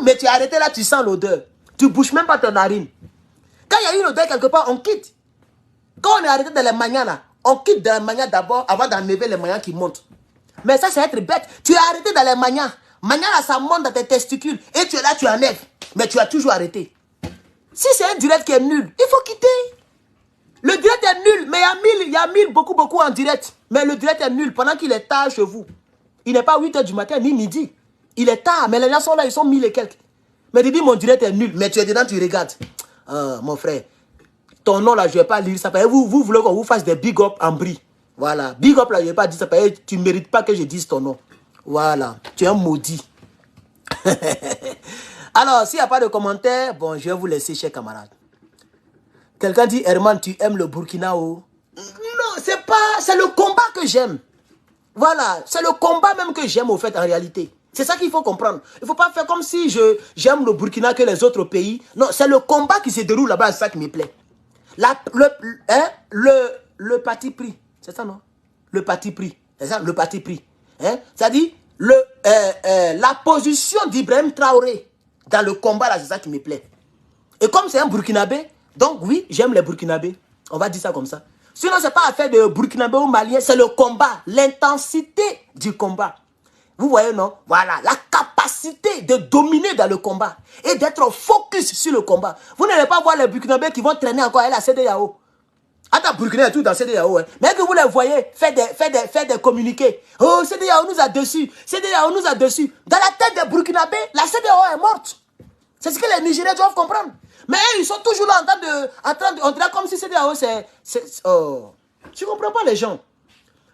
Mais tu es arrêté là, tu sens l'odeur. Tu ne bouges même pas ton narine. Quand il y a une odeur quelque part, on quitte. Quand on est arrêté dans les manias là, on quitte dans les manias d'abord avant d'enlever les manias qui montent. Mais ça, c'est être bête. Tu es arrêté dans les manias. Manias là, ça monte dans tes testicules. Et tu es là, tu enlèves. Mais tu as toujours arrêté. Si c'est un direct qui est nul, il faut quitter. Le direct est nul. Mais il y a 1000, beaucoup en direct. Mais le direct est nul pendant qu'il est tard chez vous. Il n'est pas 8 h du matin ni midi. Il est tard. Mais les gens sont là, ils sont 1000 et quelques. Mais tu dis mon direct est nul. Mais tu es dedans, tu regardes. Mon frère. ton nom là, je ne vais pas lire ça. Vous voulez qu'on vous fasse des big up en bris. Voilà. Big up là, je ne vais pas dire ça. Tu ne mérites pas que je dise ton nom. Voilà. Tu es un maudit. Alors, s'il n'y a pas de commentaires, bon, je vais vous laisser, chers camarades. Quelqu'un dit, Herman, tu aimes le Burkina ou? Non, c'est le combat que j'aime. Voilà, c'est le combat même que j'aime au fait en réalité. C'est ça qu'il faut comprendre. Il ne faut pas faire comme si j'aime le Burkina que les autres pays. Non, c'est le combat qui se déroule là-bas, c'est ça qui me plaît. Le parti pris, c'est ça non? Le parti pris, c'est ça, le parti pris. Hein? C'est-à-dire, la position d'Ibrahim Traoré dans le combat là, c'est ça qui me plaît. Et comme c'est un Burkinabé, donc oui, j'aime les Burkinabés. On va dire ça comme ça. Sinon, ce n'est pas affaire de Burkinabé ou Malien, c'est le combat, l'intensité du combat. Vous voyez, non? Voilà, la capacité de dominer dans le combat et d'être focus sur le combat. Vous n'allez pas voir les Burkinabés qui vont traîner encore à la CEDEAO. Attends, Burkina est tout dans CEDEAO. Hein. Mais que vous les voyez faire des communiqués. Oh, CEDEAO nous a dessus. CEDEAO nous a dessus. Dans la tête des Burkinabés, la CEDEAO est morte. C'est ce que les Nigériens doivent comprendre. Mais ils sont toujours là en train de on dirait comme si CEDEAO oh, tu ne comprends pas les gens.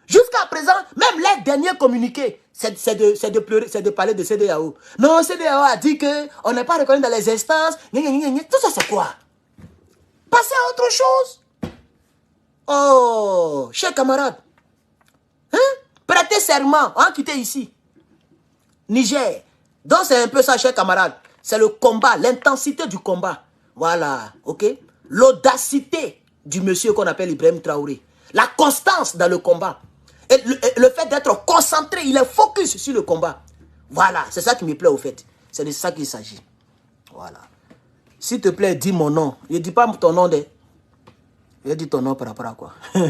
Jusqu'à présent, même les derniers communiqués, c'est de pleurer, c'est de parler de CEDEAO. Non, CEDEAO a dit qu'on n'est pas reconnu dans les instances. Tout ça, c'est quoi? Passez à autre chose. Oh, chers camarades, hein? Prêtez serment, on va quitter ici. Niger. Donc c'est un peu ça, chers camarades. C'est le combat, l'intensité du combat. Voilà, ok? L'audacité du monsieur qu'on appelle Ibrahim Traoré. La constance dans le combat. Et le fait d'être concentré, il est focus sur le combat. Voilà, c'est ça qui me plaît au fait. C'est de ça qu'il s'agit. Voilà. S'il te plaît, dis mon nom. Je ne dis pas ton nom de... Je dis ton nom par rapport à quoi? Je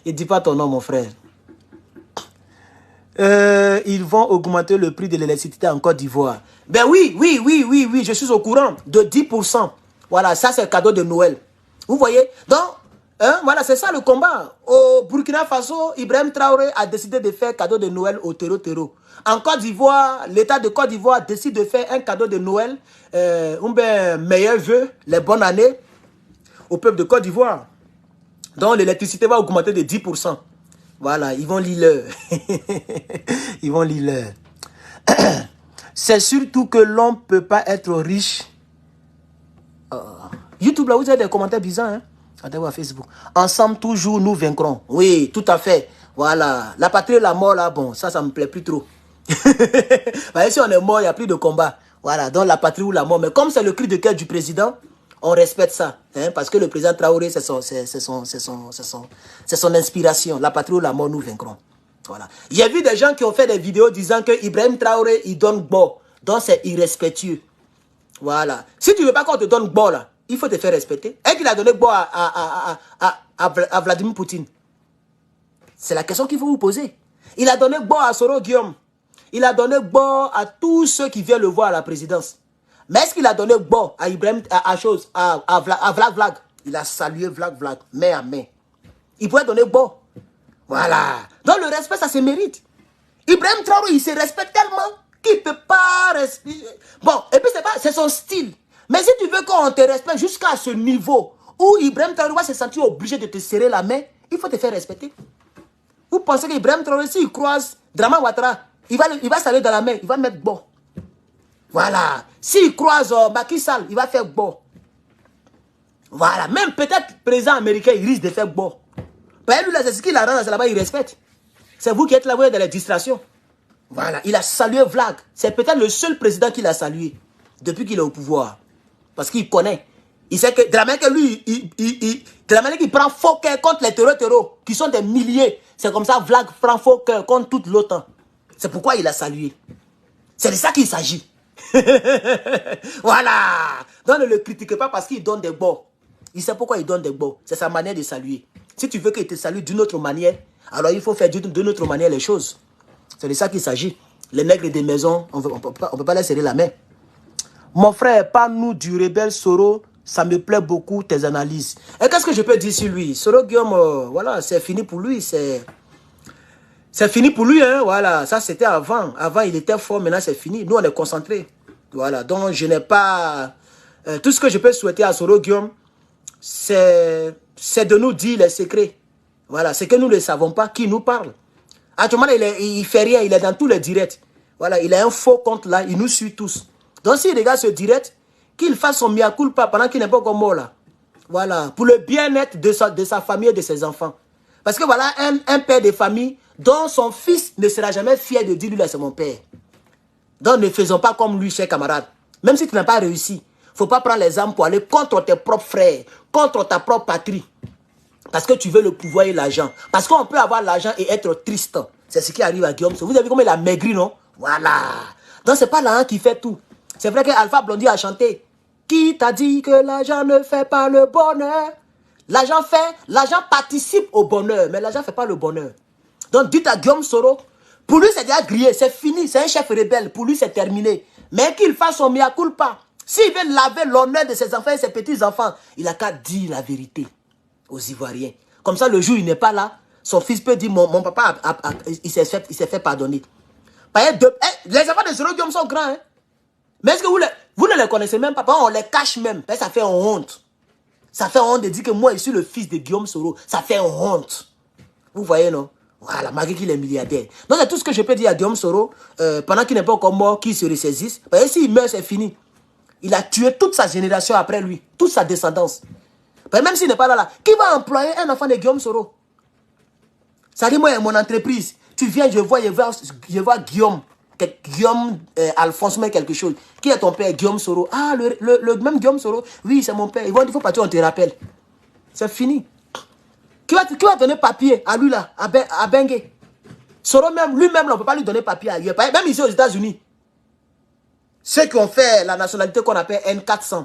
ne dis pas ton nom, mon frère. Ils vont augmenter le prix de l'électricité en Côte d'Ivoire. Ben oui, je suis au courant de 10%. Voilà, ça c'est le cadeau de Noël. Vous voyez? Donc, hein, voilà, c'est ça le combat. Au Burkina Faso, Ibrahim Traoré a décidé de faire cadeau de Noël au Tero. En Côte d'Ivoire, l'État de Côte d'Ivoire décide de faire un cadeau de Noël, meilleurs vœux, les bonnes années au peuple de Côte d'Ivoire. Donc l'électricité va augmenter de 10%. Voilà, ils vont lire l'heure. Ils vont lire l'heure. C'est surtout que l'on ne peut pas être riche. YouTube, là, vous avez des commentaires bizarres. Hein? Allez voir Facebook. Ensemble, toujours, nous vaincrons. Oui, tout à fait. Voilà. La patrie et la mort, là, bon, ça ne me plaît plus trop. Bah, si on est mort, il n'y a plus de combat. Voilà, donc la patrie ou la mort. Mais comme c'est le cri de cœur du président, on respecte ça. Hein, parce que le président Traoré, c'est son inspiration. La patrie ou la mort, nous vaincrons. Voilà. J'ai vu des gens qui ont fait des vidéos disant que Ibrahim Traoré, il donne bon. Donc c'est irrespectueux. Voilà. Si tu ne veux pas qu'on te donne bon, là, il faut te faire respecter. Et qu'il a donné bon à Vladimir Poutine. C'est la question qu'il faut vous poser. Il a donné bon à Soro Guillaume. Il a donné bon à tous ceux qui viennent le voir à la présidence. Mais est-ce qu'il a donné bon à Ibrahim, à Vlad? Il a salué Vlad, main à main. Il pouvait donner bon. Voilà. Donc le respect, ça se mérite. Ibrahim Traoré, il se respecte tellement qu'il ne peut pas respirer. Bon, et puis c'est son style. Mais si tu veux qu'on te respecte jusqu'à ce niveau où Ibrahim Traoré va se sentir obligé de te serrer la main, il faut te faire respecter. Vous pensez qu'Ibrahim Traoré, s'il croise Draman Ouattara, il va saluer dans la main, il va mettre bon. Voilà. S'il croise Macky Sall, il va faire bon. Voilà. Même peut-être le président américain, il risque de faire bon. Parce que lui, c'est ce qu'il arrange là-bas, il respecte. C'est vous qui êtes là, vous êtes dans les distractions. Voilà. Il a salué Vlad. C'est peut-être le seul président qu'il a salué depuis qu'il est au pouvoir. Parce qu'il connaît. Il sait que de la manière que lui, de la manière qu'il prend faux cœur contre les terreaux, qui sont des milliers, c'est comme ça Vlad prend faux cœur contre toute l'OTAN. C'est pourquoi il a salué. C'est de ça qu'il s'agit. Voilà. Donc ne le critique pas parce qu'il donne des bons. Il sait pourquoi il donne des bons. C'est sa manière de saluer. Si tu veux qu'il te salue d'une autre manière, alors il faut faire d'une autre manière les choses. C'est de ça qu'il s'agit. Les nègres des maisons, on ne peut pas les serrer la main. Mon frère, parle-nous du rebelle Soro. Ça me plaît beaucoup tes analyses. Et qu'est-ce que je peux dire sur lui? Soro Guillaume, voilà, c'est fini pour lui. C'est fini pour lui, hein, voilà. Ça, c'était avant. Avant, il était fort, maintenant, c'est fini. Nous, on est concentrés. Voilà, donc je n'ai pas... tout ce que je peux souhaiter à Soro Guillaume, c'est de nous dire les secrets. Voilà, c'est que nous ne savons pas qui nous parle. Actuellement, il fait rien, il est dans tous les directs. Voilà, il a un faux compte là, il nous suit tous. Donc s'il regarde ce direct, qu'il fasse son mea culpa pendant qu'il n'est pas encore mort là. Voilà, pour le bien-être de sa famille et de ses enfants. Parce que voilà, un père de famille dont son fils ne sera jamais fier de dire, lui là c'est mon père. Donc ne faisons pas comme lui, chers camarades. Même si tu n'as pas réussi, il ne faut pas prendre les armes pour aller contre tes propres frères, contre ta propre patrie. Parce que tu veux le pouvoir et l'argent. Parce qu'on peut avoir l'argent et être triste. C'est ce qui arrive à Guillaume. Vous avez vu comment il a maigri, non? Voilà. Donc, ce n'est pas l'argent qui fait tout. C'est vrai qu'Alpha Blondy a chanté. Qui t'a dit que l'argent ne fait pas le bonheur? L'argent participe au bonheur, mais l'argent ne fait pas le bonheur. Donc, dites à Guillaume Soro, pour lui, c'est déjà grillé, c'est fini, c'est un chef rebelle. Pour lui, c'est terminé. Mais qu'il fasse son mea culpa. S'il veut laver l'honneur de ses enfants et ses petits-enfants, il n'a qu'à dire la vérité aux Ivoiriens. Comme ça, le jour où il n'est pas là, son fils peut dire, mon papa, il s'est fait pardonner. Les enfants de Soro Guillaume sont grands. Hein? Mais est-ce que vous ne les connaissez même pas? On les cache même. Ça fait honte. Ça fait honte de dire que moi, je suis le fils de Guillaume Soro. Ça fait honte. Vous voyez, non? Voilà, malgré qu'il est milliardaire. Donc, c'est tout ce que je peux dire à Guillaume Soro, pendant qu'il n'est pas encore mort, qu'il se ressaisisse. Parce que s'il meurt, c'est fini. Il a tué toute sa génération après lui, toute sa descendance. Même s'il n'est pas là, qui va employer un enfant de Guillaume Soro? Ça dit, moi, mon entreprise, tu viens, je vois Guillaume, Alphonse, mais quelque chose. Qui est ton père? Guillaume Soro. Ah, le même Guillaume Soro? Oui, c'est mon père. Ils vont dire, il faut partir, on te rappelle. C'est fini. Qui va donner papier à lui là, à Bengue? Soro lui-même, on ne peut pas lui donner papier ailleurs. Même ici aux États-Unis. Ceux qui ont fait la nationalité qu'on appelle N400.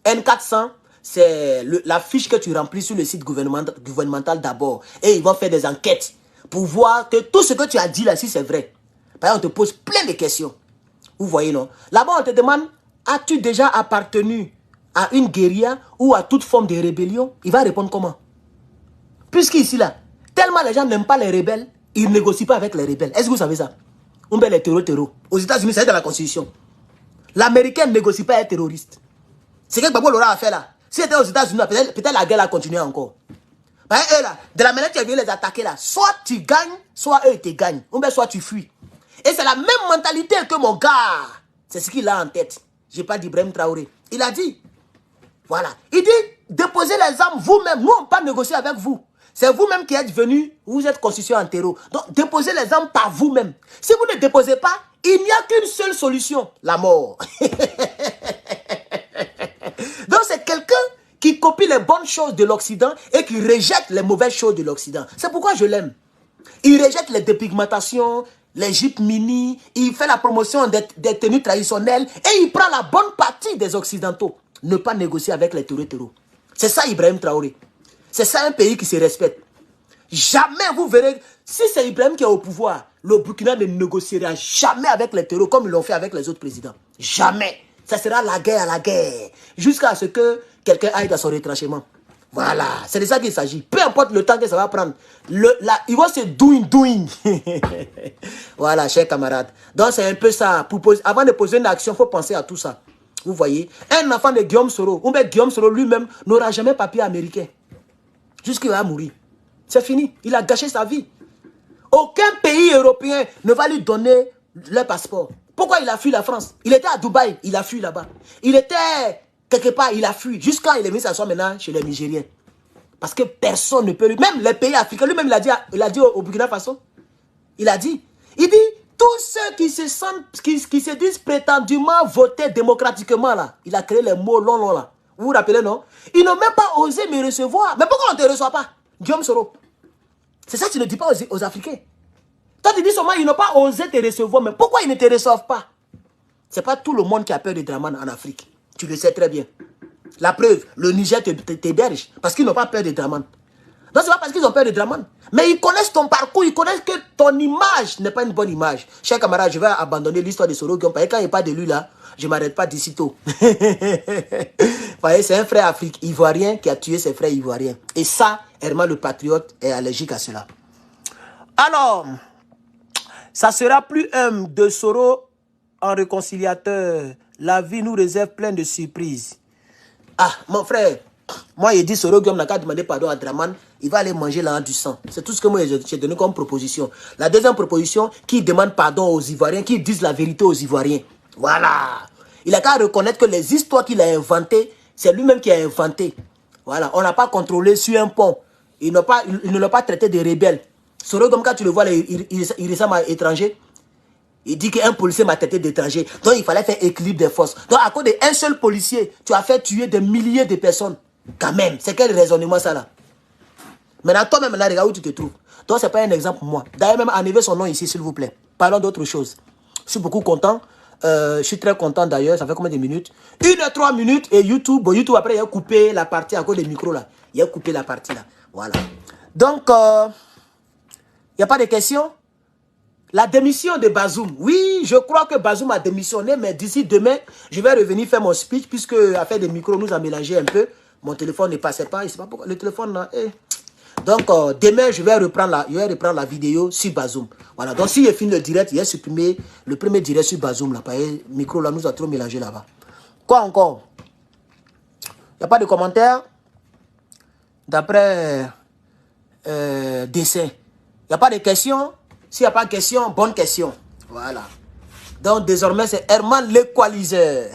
N400, c'est la fiche que tu remplis sur le site gouvernemental d'abord. Et ils vont faire des enquêtes pour voir que tout ce que tu as dit là, si c'est vrai. Par exemple, on te pose plein de questions. Vous voyez, non? Là-bas, on te demande, as-tu déjà appartenu à une guérilla ou à toute forme de rébellion? Il va répondre comment? Puisqu'ici, là, tellement les gens n'aiment pas les rebelles, ils ne négocient pas avec les rebelles. Est-ce que vous savez ça? On met les terreaux. Aux États-Unis, c'est dans la Constitution. L'Américain ne négocie pas avec les terroristes. C'est ce que Gbagbo l'aura fait là. Si c'était aux États-Unis, peut-être la guerre a continué encore. Eux là, de la manière que tu viens les attaquer là, soit tu gagnes, soit eux te gagnent. Ou bien soit tu fuis. Et c'est la même mentalité que mon gars. C'est ce qu'il a en tête. Je n'ai pas dit Ibrahim Traoré. Il a dit. Voilà. Il dit, déposez les armes vous-même. Nous, on ne peut pas négocier avec vous. C'est vous-même qui êtes venus, vous êtes constitués en terreau. Donc, déposez les armes par vous-même. Si vous ne déposez pas, il n'y a qu'une seule solution, la mort. Donc, c'est quelqu'un qui copie les bonnes choses de l'Occident et qui rejette les mauvaises choses de l'Occident. C'est pourquoi je l'aime. Il rejette les dépigmentations, les jupes mini, il fait la promotion des tenues traditionnelles et il prend la bonne partie des Occidentaux. Ne pas négocier avec les terreaux. C'est ça Ibrahim Traoré. C'est ça un pays qui se respecte. Jamais vous verrez, si c'est Ibrahim qui est au pouvoir, le Burkina ne négociera jamais avec les terreaux comme ils l'ont fait avec les autres présidents. Jamais. Ça sera la guerre à la guerre. Jusqu'à ce que quelqu'un aille dans son retranchement. Voilà. C'est de ça qu'il s'agit. Peu importe le temps que ça va prendre. Il va se doing. Voilà, chers camarades. Donc c'est un peu ça. Avant de poser une action, il faut penser à tout ça. Vous voyez. Un enfant de Guillaume Soro, ou bien Guillaume Soro lui-même, n'aura jamais papier américain. Jusqu'il va mourir. C'est fini. Il a gâché sa vie. Aucun pays européen ne va lui donner le passeport. Pourquoi il a fui la France? Il était à Dubaï, il a fui là-bas. Il était quelque part, il a fui. Jusqu'à il est venu s'asseoir maintenant chez les Nigériens. Parce que personne ne peut lui... Même les pays africains, lui-même il a dit au Burkina Faso. Il dit, tous ceux qui se sentent, qui se disent prétendument voter démocratiquement là. Il a créé les mots longs là. Vous vous rappelez, non? Ils n'ont même pas osé me recevoir. Mais pourquoi on ne te reçoit pas? Guillaume Soro. C'est ça que tu ne dis pas aux Africains. Toi, tu dis seulement ils n'ont pas osé te recevoir. Mais pourquoi ils ne te reçoivent pas? Ce n'est pas tout le monde qui a peur de Draman en Afrique. Tu le sais très bien. La preuve, le Niger t'héberge parce qu'ils n'ont pas peur de Draman. Non, ce n'est pas parce qu'ils ont peur de Draman. Mais ils connaissent ton parcours, ils connaissent que ton image n'est pas une bonne image. Chers camarades, je vais abandonner l'histoire de Soro Guillaume. Parce que quand il parle de lui là, je ne m'arrête pas d'ici tôt. C'est un frère africain ivoirien qui a tué ses frères ivoiriens. Et ça, Herman le patriote est allergique à cela. Alors, ça sera plus de Soro en réconciliateur. La vie nous réserve plein de surprises. Ah, mon frère, Moi, il dit, Soro Guillaume n'a qu'à demander pardon à Draman, il va aller manger là du sang. C'est tout ce que moi j'ai donné comme proposition. La deuxième proposition, qui demande pardon aux Ivoiriens, qui disent la vérité aux Ivoiriens. Voilà. Il a qu'à reconnaître que les histoires qu'il a inventées, c'est lui-même qui a inventé. Voilà. On n'a pas contrôlé sur un pont. Il ne l'a pas traité de rebelle. Soro Guillaume, quand tu le vois, il ressemble à étranger. Il dit qu'un policier m'a traité d'étranger. Donc, il fallait faire équilibre des forces. Donc, à cause d'un seul policier, tu as fait tuer des milliers de personnes. Quand même, c'est quel raisonnement ça là? Maintenant, toi-même, là, regarde où tu te trouves. Donc, ce n'est pas un exemple pour moi. D'ailleurs, même enlevez son nom ici, s'il vous plaît. Parlons d'autre chose. Je suis beaucoup content. Je suis très content d'ailleurs. Ça fait combien de minutes? 1h03 minutes. Et YouTube, bon, YouTube, après, il a coupé la partie à cause des micros là. Il a coupé la partie là. Voilà. Donc, il n'y a pas de questions? La démission de Bazoum. Oui, je crois que Bazoum a démissionné, mais d'ici demain, je vais revenir faire mon speech, puisque l'affaire des micros nous a mélangé un peu. Mon téléphone ne passait pas, je ne sais pas pourquoi. Le téléphone, là, Donc, demain, je vais reprendre la vidéo sur Bazoum. Voilà, donc si je finis le direct, il a supprimé le premier direct sur Bazoum, là, parce que le micro, là, nous a trop mélangé là-bas. Quoi encore? Il n'y a pas de commentaires? D'après dessin. Il n'y a pas de questions? S'il n'y a pas de questions, bonne question. Voilà. Donc, désormais, c'est Herman l'équaliseur.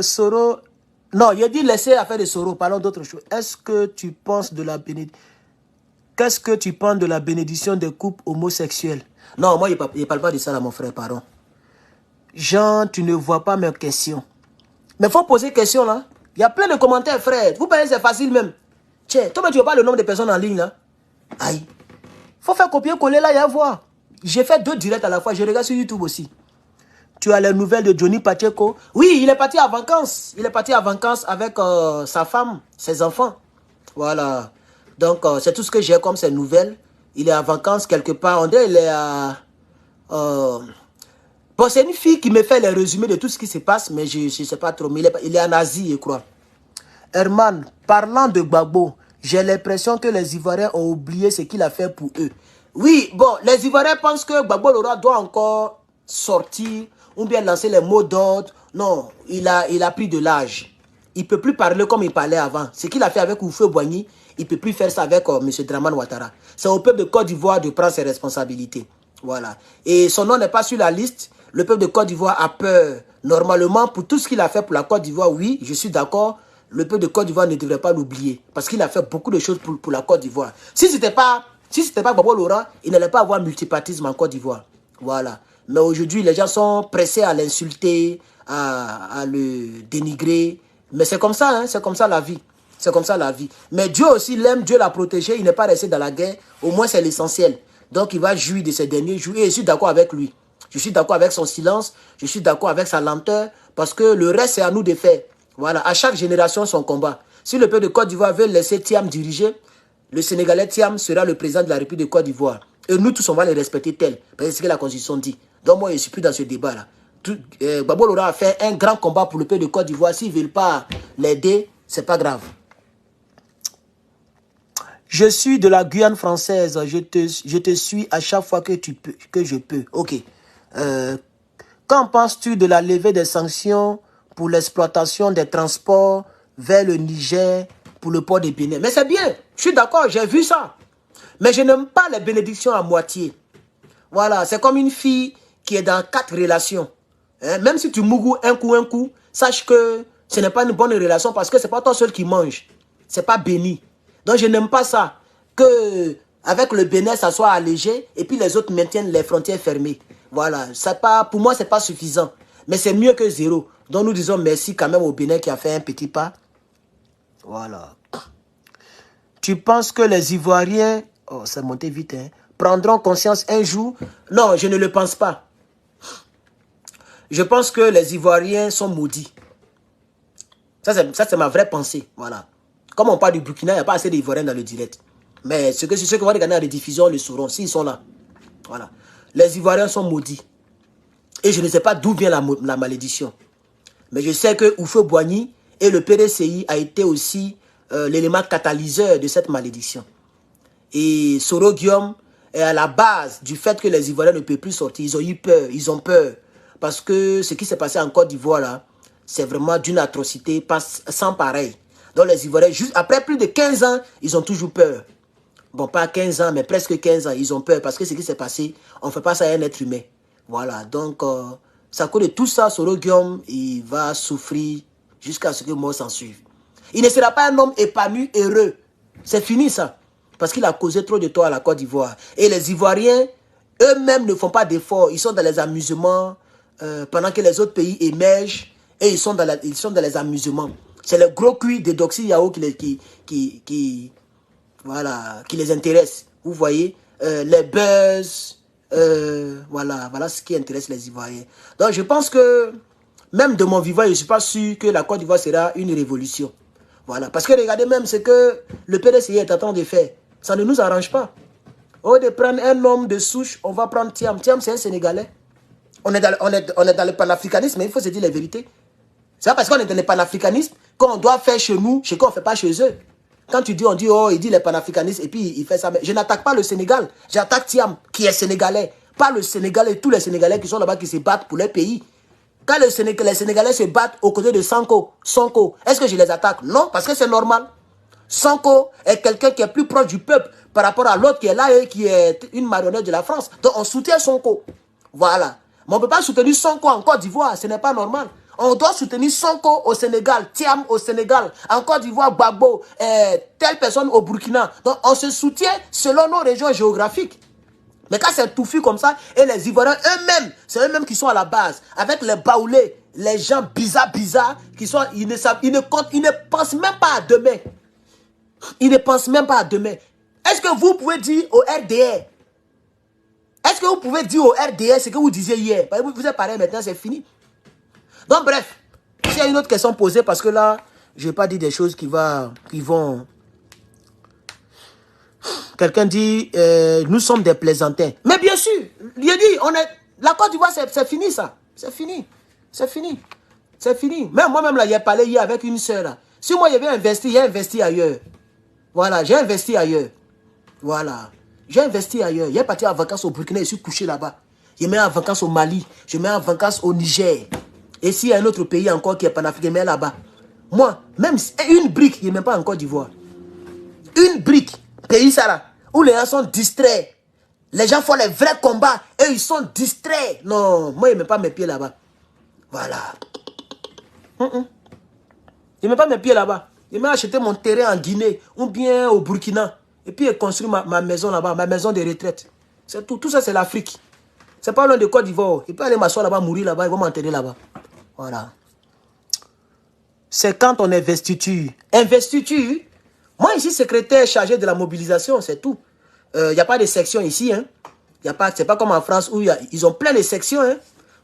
Soro. Non, il a dit laisser l'affaire de Soro. Parlons d'autre chose. Est-ce que tu penses de la bénédiction? Qu'est-ce que tu penses de la bénédiction des couples homosexuels? Non, moi, il ne parle pas de ça là, mon frère, pardon. Jean, tu ne vois pas mes questions. Mais il faut poser question là. Il y a plein de commentaires, frère. Vous pensez c'est facile même. Tiens, toi, tu ne vois pas le nombre de personnes en ligne là. Aïe. Faut faire copier-coller là et à voir. J'ai fait 2 directs à la fois. Je regarde sur YouTube aussi. Tu as les nouvelles de Johnny Pacheco. Oui, il est parti en vacances. Il est parti en vacances avec sa femme, ses enfants. Voilà. Donc, c'est tout ce que j'ai comme ces nouvelles. Il est en vacances quelque part. On dirait qu'il est à... Bon, c'est une fille qui me fait les résumés de tout ce qui se passe, mais je ne sais pas trop. Mais il est en Asie, je crois. Herman, parlant de Gbagbo, j'ai l'impression que les Ivoiriens ont oublié ce qu'il a fait pour eux. Oui, bon, les Ivoiriens pensent que Gbagbo Lora doit encore sortir ou bien lancer les mots d'ordre. Non, il a pris de l'âge. Il ne peut plus parler comme il parlait avant. Ce qu'il a fait avec Oufé Boigny, il ne peut plus faire ça avec M. Draman Ouattara. C'est au peuple de Côte d'Ivoire de prendre ses responsabilités. Voilà. Et son nom n'est pas sur la liste. Le peuple de Côte d'Ivoire a peur. Normalement, pour tout ce qu'il a fait pour la Côte d'Ivoire, oui, je suis d'accord. Le peuple de Côte d'Ivoire ne devrait pas l'oublier. Parce qu'il a fait beaucoup de choses pour la Côte d'Ivoire. Si ce n'était pas Gbagbo Lora, il n'allait pas avoir multipartisme en Côte d'Ivoire. Voilà. Mais aujourd'hui, les gens sont pressés à l'insulter, à le dénigrer. Mais c'est comme ça, hein, c'est comme ça la vie. C'est comme ça la vie. Mais Dieu aussi l'aime, Dieu l'a protégé, il n'est pas resté dans la guerre. Au moins, c'est l'essentiel. Donc, il va jouir de ces derniers jours. Et je suis d'accord avec lui. Je suis d'accord avec son silence. Je suis d'accord avec sa lenteur. Parce que le reste, c'est à nous de faire. Voilà, à chaque génération, son combat. Si le peuple de Côte d'Ivoire veut laisser Thiam diriger, le Sénégalais Thiam sera le président de la République de Côte d'Ivoire. Et nous tous, on va les respecter tels. Parce que c'est ce que la Constitution dit. Donc moi, je ne suis plus dans ce débat-là. Gbagbo Lora a fait un grand combat pour le peuple de Côte d'Ivoire. S'ils ne veulent pas l'aider, ce n'est pas grave. Je suis de la Guyane française. Je te suis à chaque fois que je peux. Ok. Qu'en penses-tu de la levée des sanctions pour l'exploitation des transports vers le Niger pour le port de Bénin? Mais c'est bien. Je suis d'accord, j'ai vu ça. Mais je n'aime pas les bénédictions à moitié. Voilà, c'est comme une fille qui est dans 4 relations. Hein? Même si tu mougous un coup, sache que ce n'est pas une bonne relation parce que ce n'est pas toi seul qui mange. Ce n'est pas béni. Donc je n'aime pas ça. Que avec le Bénin, ça soit allégé et puis les autres maintiennent les frontières fermées. Voilà, pour moi, ce n'est pas suffisant. Mais c'est mieux que zéro. Donc nous disons merci quand même au Bénin qui a fait un petit pas. Voilà. Tu penses que les Ivoiriens... Oh, ça montait vite, hein. Prendront conscience un jour? Non, je ne le pense pas. Je pense que les Ivoiriens sont maudits. Ça, c'est ma vraie pensée. Voilà. Comme on parle du Burkina, il n'y a pas assez d'Ivoiriens dans le direct. Mais ceux qui vont regarder la rediffusion le sauront, s'ils sont là. Voilà. Les Ivoiriens sont maudits. Et je ne sais pas d'où vient la malédiction. Mais je sais que Oufé Boigny et le PDCI a été aussi l'élément catalyseur de cette malédiction. Et Soro Guillaume est à la base du fait que les Ivoiriens ne peuvent plus sortir. Ils ont eu peur, ils ont peur. parce que ce qui s'est passé en Côte d'Ivoire, là, c'est vraiment d'une atrocité sans pareil. Donc les Ivoiriens, juste après plus de 15 ans, ils ont toujours peur. Bon, pas 15 ans, mais presque 15 ans, ils ont peur parce que ce qui s'est passé, on ne fait pas ça à un être humain. Voilà, donc, ça à cause de tout ça, Soro Guillaume, il va souffrir jusqu'à ce que mort s'en suive. Il ne sera pas un homme épanoui, heureux. C'est fini ça. Parce qu'il a causé trop de tort à la Côte d'Ivoire. Et les Ivoiriens, eux-mêmes ne font pas d'efforts. Ils sont dans les amusements pendant que les autres pays émergent et ils sont dans les amusements. C'est le gros cuit de Doxy Yao voilà, qui les intéresse. Vous voyez, les buzz, voilà ce qui intéresse les Ivoiriens. Donc je pense que, même de mon vivant, je ne suis pas sûr que la Côte d'Ivoire sera une révolution. Voilà, parce que regardez même ce que le PDCI est en train de faire. Ça ne nous arrange pas. Au lieu de prendre un homme de souche, on va prendre Thiam. Thiam, c'est un Sénégalais. On est dans le panafricanisme, mais il faut se dire la vérité. C'est pas parce qu'on est dans le panafricanisme qu'on doit faire chez nous, ce qu'on ne fait pas chez eux. Quand tu dis, on dit, oh, il dit les panafricanistes, et puis il fait ça. Mais je n'attaque pas le Sénégal. J'attaque Thiam, qui est sénégalais. Pas le Sénégal et tous les Sénégalais qui sont là-bas, qui se battent pour leur pays. Quand les Sénégalais se battent aux côtés de Sonko, est-ce que je les attaque? Non, parce que c'est normal. Sonko est quelqu'un qui est plus proche du peuple par rapport à l'autre qui est là et qui est une marionnette de la France. Donc on soutient Sonko. Voilà. Mais on ne peut pas soutenir Sonko en Côte d'Ivoire, ce n'est pas normal. On doit soutenir Sonko au Sénégal, Thiam au Sénégal, en Côte d'Ivoire, Gbagbo, telle personne au Burkina. Donc on se soutient selon nos régions géographiques. Mais quand c'est touffu comme ça, et les Ivoiriens eux-mêmes, c'est eux-mêmes qui sont à la base, avec les baoulés, les gens bizarres, qui sont, ils ne pensent même pas à demain. Ils ne pensent même pas à demain. Est-ce que vous pouvez dire au RDR, est-ce que vous pouvez dire au RDR ce que vous disiez hier? Vous êtes pareil maintenant, c'est fini. Donc bref, s'il y a une autre question posée, parce que là, je ne vais pas dire des choses qui vont... Quelqu'un dit, nous sommes des plaisantins. Mais bien sûr, il a dit, la Côte d'Ivoire, c'est fini ça. C'est fini. C'est fini. C'est fini. Même moi-même, là, j'ai parlé hier avec une soeur. Si moi, j'avais investi, j'ai investi ailleurs. Voilà, j'ai investi ailleurs. Voilà. J'ai investi ailleurs. J'ai parti en vacances au Burkina, je suis couché là-bas. Je mets en vacances au Mali. Je mets en vacances au Niger. Et s'il y a un autre pays encore qui est panafricain, je mets là-bas. Moi, même une brique, il n'y a même pas en Côte d'Ivoire. Une brique. Pays ça là, où les gens sont distraits. Les gens font les vrais combats et ils sont distraits. Non, moi je ne mets pas mes pieds là-bas. Voilà. Je ne mets pas mes pieds là-bas. Je vais acheter mon terrain en Guinée ou bien au Burkina. Et puis je construis ma maison là-bas, ma maison de retraite. C'est tout. Tout ça c'est l'Afrique. C'est pas loin de Côte d'Ivoire. Je peux aller m'asseoir là-bas, mourir là-bas, ils vont m'enterrer là-bas. Voilà. C'est quand on investiture. Investiture. Moi, ici, secrétaire chargé de la mobilisation, c'est tout. Il n'y a pas de section ici. Hein. C'est pas comme en France où ils ont plein de sections. Hein.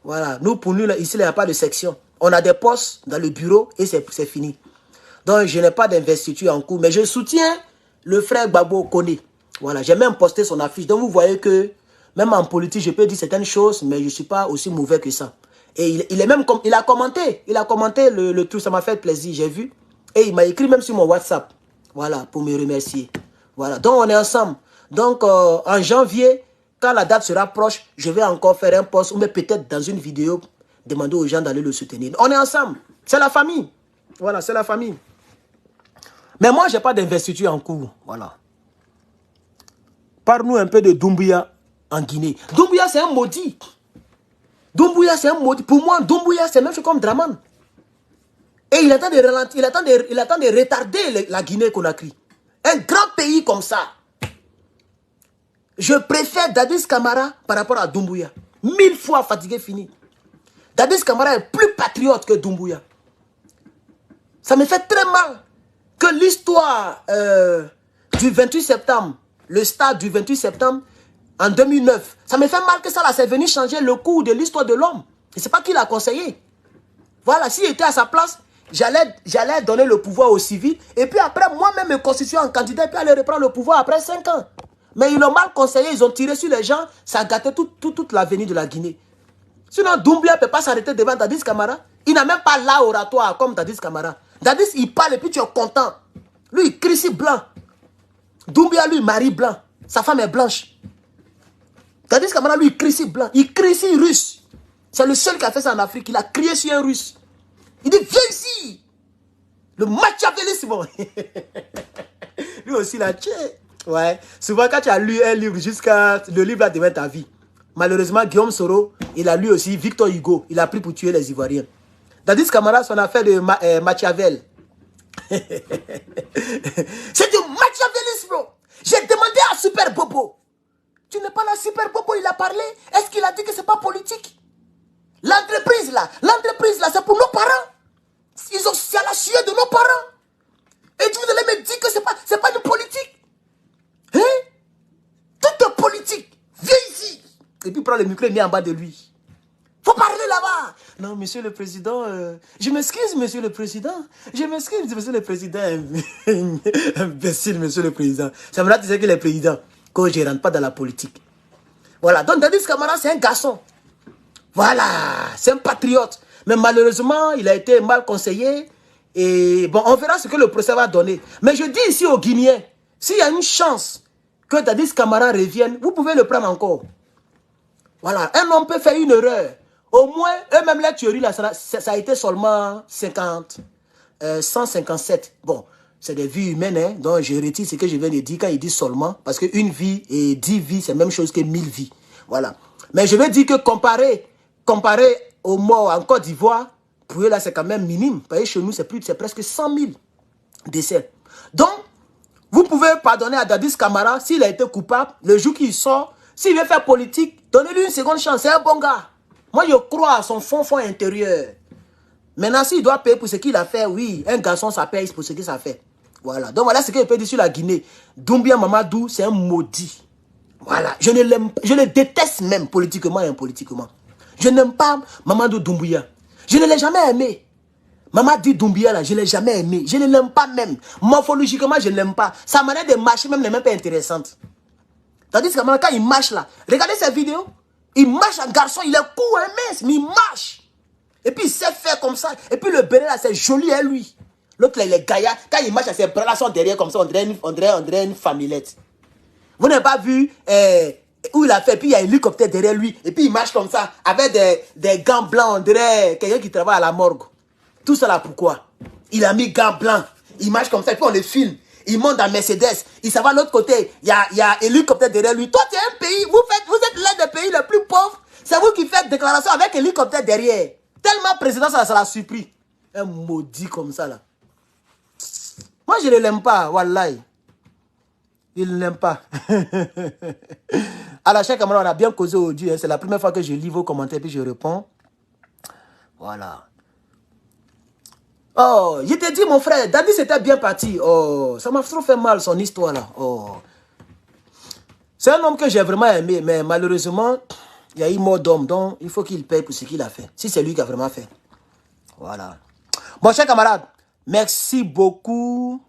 Voilà. Nous, pour nous, là, ici, il n'y a pas de section. On a des postes dans le bureau et c'est fini. Donc, je n'ai pas d'investiture en cours. Mais je soutiens le frère Gbagbo Koné. Voilà. J'ai même posté son affiche. Donc, vous voyez que, même en politique, je peux dire certaines choses, mais je ne suis pas aussi mauvais que ça. Et il a commenté le truc. Ça m'a fait plaisir, j'ai vu. Et il m'a écrit même sur mon WhatsApp. Voilà, pour me remercier. Voilà, donc on est ensemble. Donc, en janvier, quand la date sera proche, je vais encore faire un post, ou même peut-être dans une vidéo, demander aux gens d'aller le soutenir. On est ensemble. C'est la famille. Voilà, c'est la famille. Mais moi, je n'ai pas d'investiture en cours. Voilà. Parle-nous un peu de Doumbouya en Guinée. Doumbouya, c'est un maudit. Doumbouya, c'est un maudit. Pour moi, Doumbouya, c'est même chose comme Draman. Et il attend de ralentir, il attend de retarder la Guinée-Conakry. Un grand pays comme ça. Je préfère Dadis Camara par rapport à Doumbouya. 1000 fois fatigué, fini. Dadis Camara est plus patriote que Doumbouya. Ça me fait très mal que l'histoire du 28 septembre, le stade du 28 septembre en 2009, ça me fait mal que ça là, c'est venu changer le cours de l'histoire de l'homme. Et c'est pas qui l'a conseillé. Voilà, s'il était à sa place, j'allais donner le pouvoir aux civils. Et puis après, moi-même me constituer en candidat et puis aller reprendre le pouvoir après 5 ans. Mais ils l'ont mal conseillé, ils ont tiré sur les gens. Ça a gâté toute l'avenir de la Guinée. Sinon, Doumbouya ne peut pas s'arrêter devant Dadis Camara. Il n'a même pas là oratoire comme Dadis Camara. Dadis, il parle et puis tu es content. Lui, il crie si blanc. Doumbouya, lui, mari blanc. Sa femme est blanche. Dadis Camara, lui, il crie si blanc. Il crie si russe. C'est le seul qui a fait ça en Afrique. Il a crié sur un Russe. Il dit, viens ici. Le machiavélisme. Lui aussi, il a tué. Ouais. Souvent, quand tu as lu un livre jusqu'à... Le livre là devient ta vie. Malheureusement, Guillaume Soro, il a lu aussi Victor Hugo. Il a pris pour tuer les Ivoiriens. Dadis Camara, son affaire de Machiavel. C'est du machiavélisme, bro. J'ai demandé à Super Bobo. Tu n'es pas là, Super Bobo, il a parlé. Est-ce qu'il a dit que c'est pas politique? L'entreprise là, c'est pour nos parents. C'est à la sueur de nos parents. Et vous allez me dire que c'est pas une politique. Hein? Tout est politique. Viens ici. Et puis prends le micro et mets en bas de lui. Faut parler là-bas. Non, monsieur le président, je m'excuse, monsieur le président. Je m'excuse, monsieur le président. Imbécile, monsieur le président. Ça me l'a dit que les présidents, quand je ne rentre pas dans la politique. Voilà. Donc, Dadis Camara, c'est un garçon. Voilà. C'est un patriote. Mais malheureusement, il a été mal conseillé. Et bon, on verra ce que le procès va donner. Mais je dis ici aux Guinéens, s'il y a une chance que Dadis Camara revienne, vous pouvez le prendre encore. Voilà. Un homme peut faire une erreur. Au moins, eux-mêmes, la tuerie, là, ça a été seulement 157. Bon, c'est des vies humaines, hein, donc je retire ce que je viens de dire quand il dit seulement, parce qu'une vie et 10 vies, c'est la même chose que 1000 vies. Voilà. Mais je veux dire que comparé aux morts en Côte d'Ivoire, pour eux, là, c'est quand même minime. Vous voyez, chez nous, c'est presque 100 000 décès. Donc, vous pouvez pardonner à Dadis Camara s'il a été coupable. Le jour qu'il sort, s'il veut faire politique, donnez-lui une seconde chance. C'est un bon gars. Moi, je crois à son fond intérieur. Maintenant, s'il doit payer pour ce qu'il a fait, oui, un garçon, ça paye pour ce qu'il a fait. Voilà. Donc, voilà ce que je peux dire sur la Guinée. Doumbia Mamadou, c'est un maudit. Voilà. Je ne l'aime pas. Je le déteste même politiquement et impolitiquement. Je n'aime pas Mamadou Doumbia. Je ne l'ai jamais aimé. Mamadou Doumbia, là, je ne l'ai jamais aimé. Je ne l'aime pas même. Morphologiquement, je ne l'aime pas. Sa manière de marcher même n'est même pas intéressante. Tandis que quand il marche là, regardez cette vidéo. Il marche un garçon, il est court, mince, mais il marche. Et puis il sait faire comme ça. Et puis le béret là, c'est joli à lui. L'autre là, il est gaillard. Quand il marche, ses bras là sont derrière comme ça, on dirait une famillette. Vous n'avez pas vu où il a fait, puis il y a un hélicoptère derrière lui. Et puis il marche comme ça, avec des gants blancs, on dirait quelqu'un qui travaille à la morgue. Tout ça là, pourquoi? Il a mis gants blancs. Il marche comme ça, et puis on le filme. Il monte dans Mercedes. Il s'en va de l'autre côté. Il y a un hélicoptère derrière lui. Toi, tu es un pays. Vous êtes l'un des pays les plus pauvres. C'est vous qui faites déclaration avec hélicoptère derrière. Tellement président, ça l'a surpris. Un maudit comme ça, là. Moi, je ne l'aime pas. Wallahi. Il ne l'aime pas. Alors, chers camarades, on a bien causé aujourd'hui. Hein. C'est la première fois que je lis vos commentaires puis je réponds. Voilà. Oh, je t'ai dit, mon frère, Dadis était bien parti. Oh, ça m'a trop fait mal, son histoire là. Oh. C'est un homme que j'ai vraiment aimé, mais malheureusement, il y a eu mort d'homme, donc il faut qu'il paye pour ce qu'il a fait. Si c'est lui qui a vraiment fait. Voilà. Bon, chers camarades, merci beaucoup.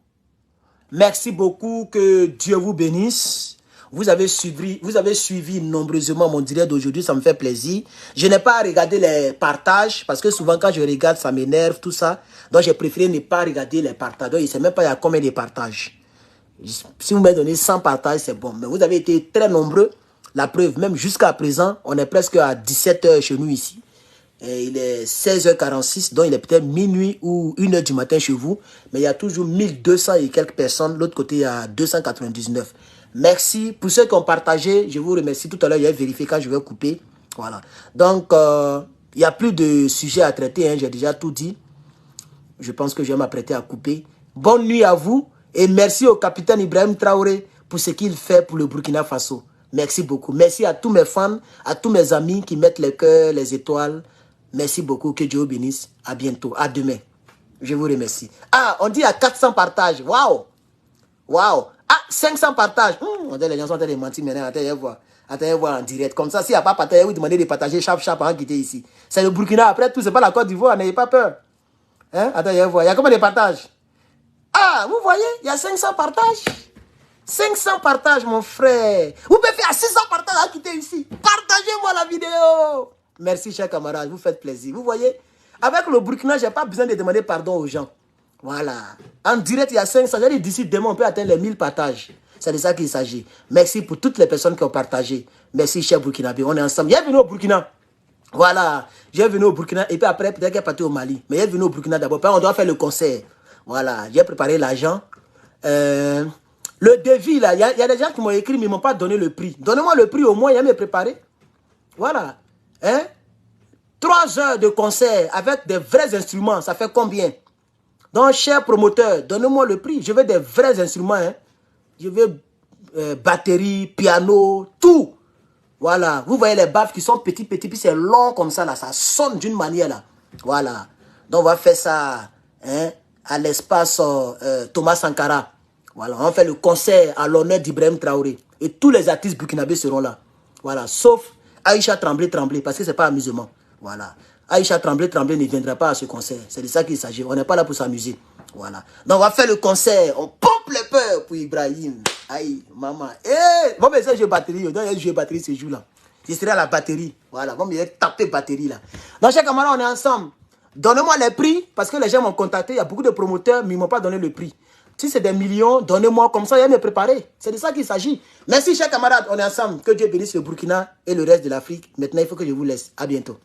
Merci beaucoup, que Dieu vous bénisse. Vous avez suivi nombreusement mon direct d'aujourd'hui, ça me fait plaisir. Je n'ai pas regardé les partages, parce que souvent quand je regarde, ça m'énerve, tout ça. Donc j'ai préféré ne pas regarder les partages. Donc il ne sait même pas il y a combien de partages. Si vous m'avez donné 100 partages, c'est bon. Mais vous avez été très nombreux. La preuve, même jusqu'à présent, on est presque à 17 h chez nous ici. Et il est 16h46, donc il est peut-être minuit ou 1 h du matin chez vous. Mais il y a toujours 1200 et quelques personnes. L'autre côté, il y a 299. Merci. Pour ceux qui ont partagé, je vous remercie. Tout à l'heure, j'ai vérifié quand je vais couper. Voilà. Donc, il n'y a plus de sujet à traiter. Hein, j'ai déjà tout dit. Je pense que je vais m'apprêter à couper. Bonne nuit à vous. Et merci au capitaine Ibrahim Traoré pour ce qu'il fait pour le Burkina Faso. Merci beaucoup. Merci à tous mes fans, à tous mes amis qui mettent les cœurs, les étoiles. Merci beaucoup. Que Dieu vous bénisse. À bientôt. À demain. Je vous remercie. Ah, on dit à 400 partages. Waouh. Waouh. Ah, 500 partages. On dit les gens sont en train de mentir maintenant. Attendez voir en direct. Comme ça, s'il n'y a pas partage, vous demandez de partager chap avant de quitter ici. C'est le Burkina. Après tout, c'est pas la Côte d'Ivoire. N'ayez pas peur. Hein? Attendez voir. Il y a combien de partages? Ah, vous voyez, il y a 500 partages. 500 partages, mon frère. Vous pouvez faire 600 partages à quitter ici. Partagez-moi la vidéo. Merci, chers camarades. Vous faites plaisir. Vous voyez, avec le Burkina, je n'ai pas besoin de demander pardon aux gens. Voilà. En direct, il y a 500. J'ai dit d'ici demain, on peut atteindre les 1000 partages. C'est de ça qu'il s'agit. Merci pour toutes les personnes qui ont partagé. Merci, cher Burkinabé. On est ensemble. Bienvenue au Burkina. Voilà, j'ai venu au Burkina et puis après, peut-être qu'elle est partie au Mali. Mais elle est venue au Burkina d'abord. On doit faire le concert. Voilà, j'ai préparé l'argent. Le devis, là, il y a des gens qui m'ont écrit, mais ils ne m'ont pas donné le prix. Donnez-moi le prix au moins, il y a me préparé. Voilà. Hein? 3 heures de concert avec des vrais instruments, ça fait combien? Donc, cher promoteur, donnez-moi le prix. Je veux des vrais instruments. Hein? Je veux batterie, piano, tout. Voilà. Vous voyez les baffes qui sont petits, puis c'est long comme ça, là. Ça sonne d'une manière, là. Voilà. Donc, on va faire ça hein, à l'espace Thomas Sankara. Voilà. On va faire le concert à l'honneur d'Ibrahim Traoré. Et tous les artistes burkinabés seront là. Voilà. Sauf Aïcha Tremblay, parce que ce n'est pas amusement. Voilà. Aïcha Tremblay ne viendra pas à ce concert. C'est de ça qu'il s'agit. On n'est pas là pour s'amuser. Voilà. Donc, on va faire le concert. On pompe les peurs pour Ibrahim. Aïe, maman. Eh, bon, mais ça, j'ai batterie. Donc, il y a joué batterie ce jour-là. Je serai à la batterie. Voilà. Bon, mais il a tapé batterie là. Donc, chers camarades, on est ensemble. Donnez-moi les prix. Parce que les gens m'ont contacté. Il y a beaucoup de promoteurs, mais ils ne m'ont pas donné le prix. Si c'est des millions, donnez-moi comme ça, il va me préparer. C'est de ça qu'il s'agit. Merci, chers camarades. On est ensemble. Que Dieu bénisse le Burkina et le reste de l'Afrique. Maintenant, il faut que je vous laisse. À bientôt.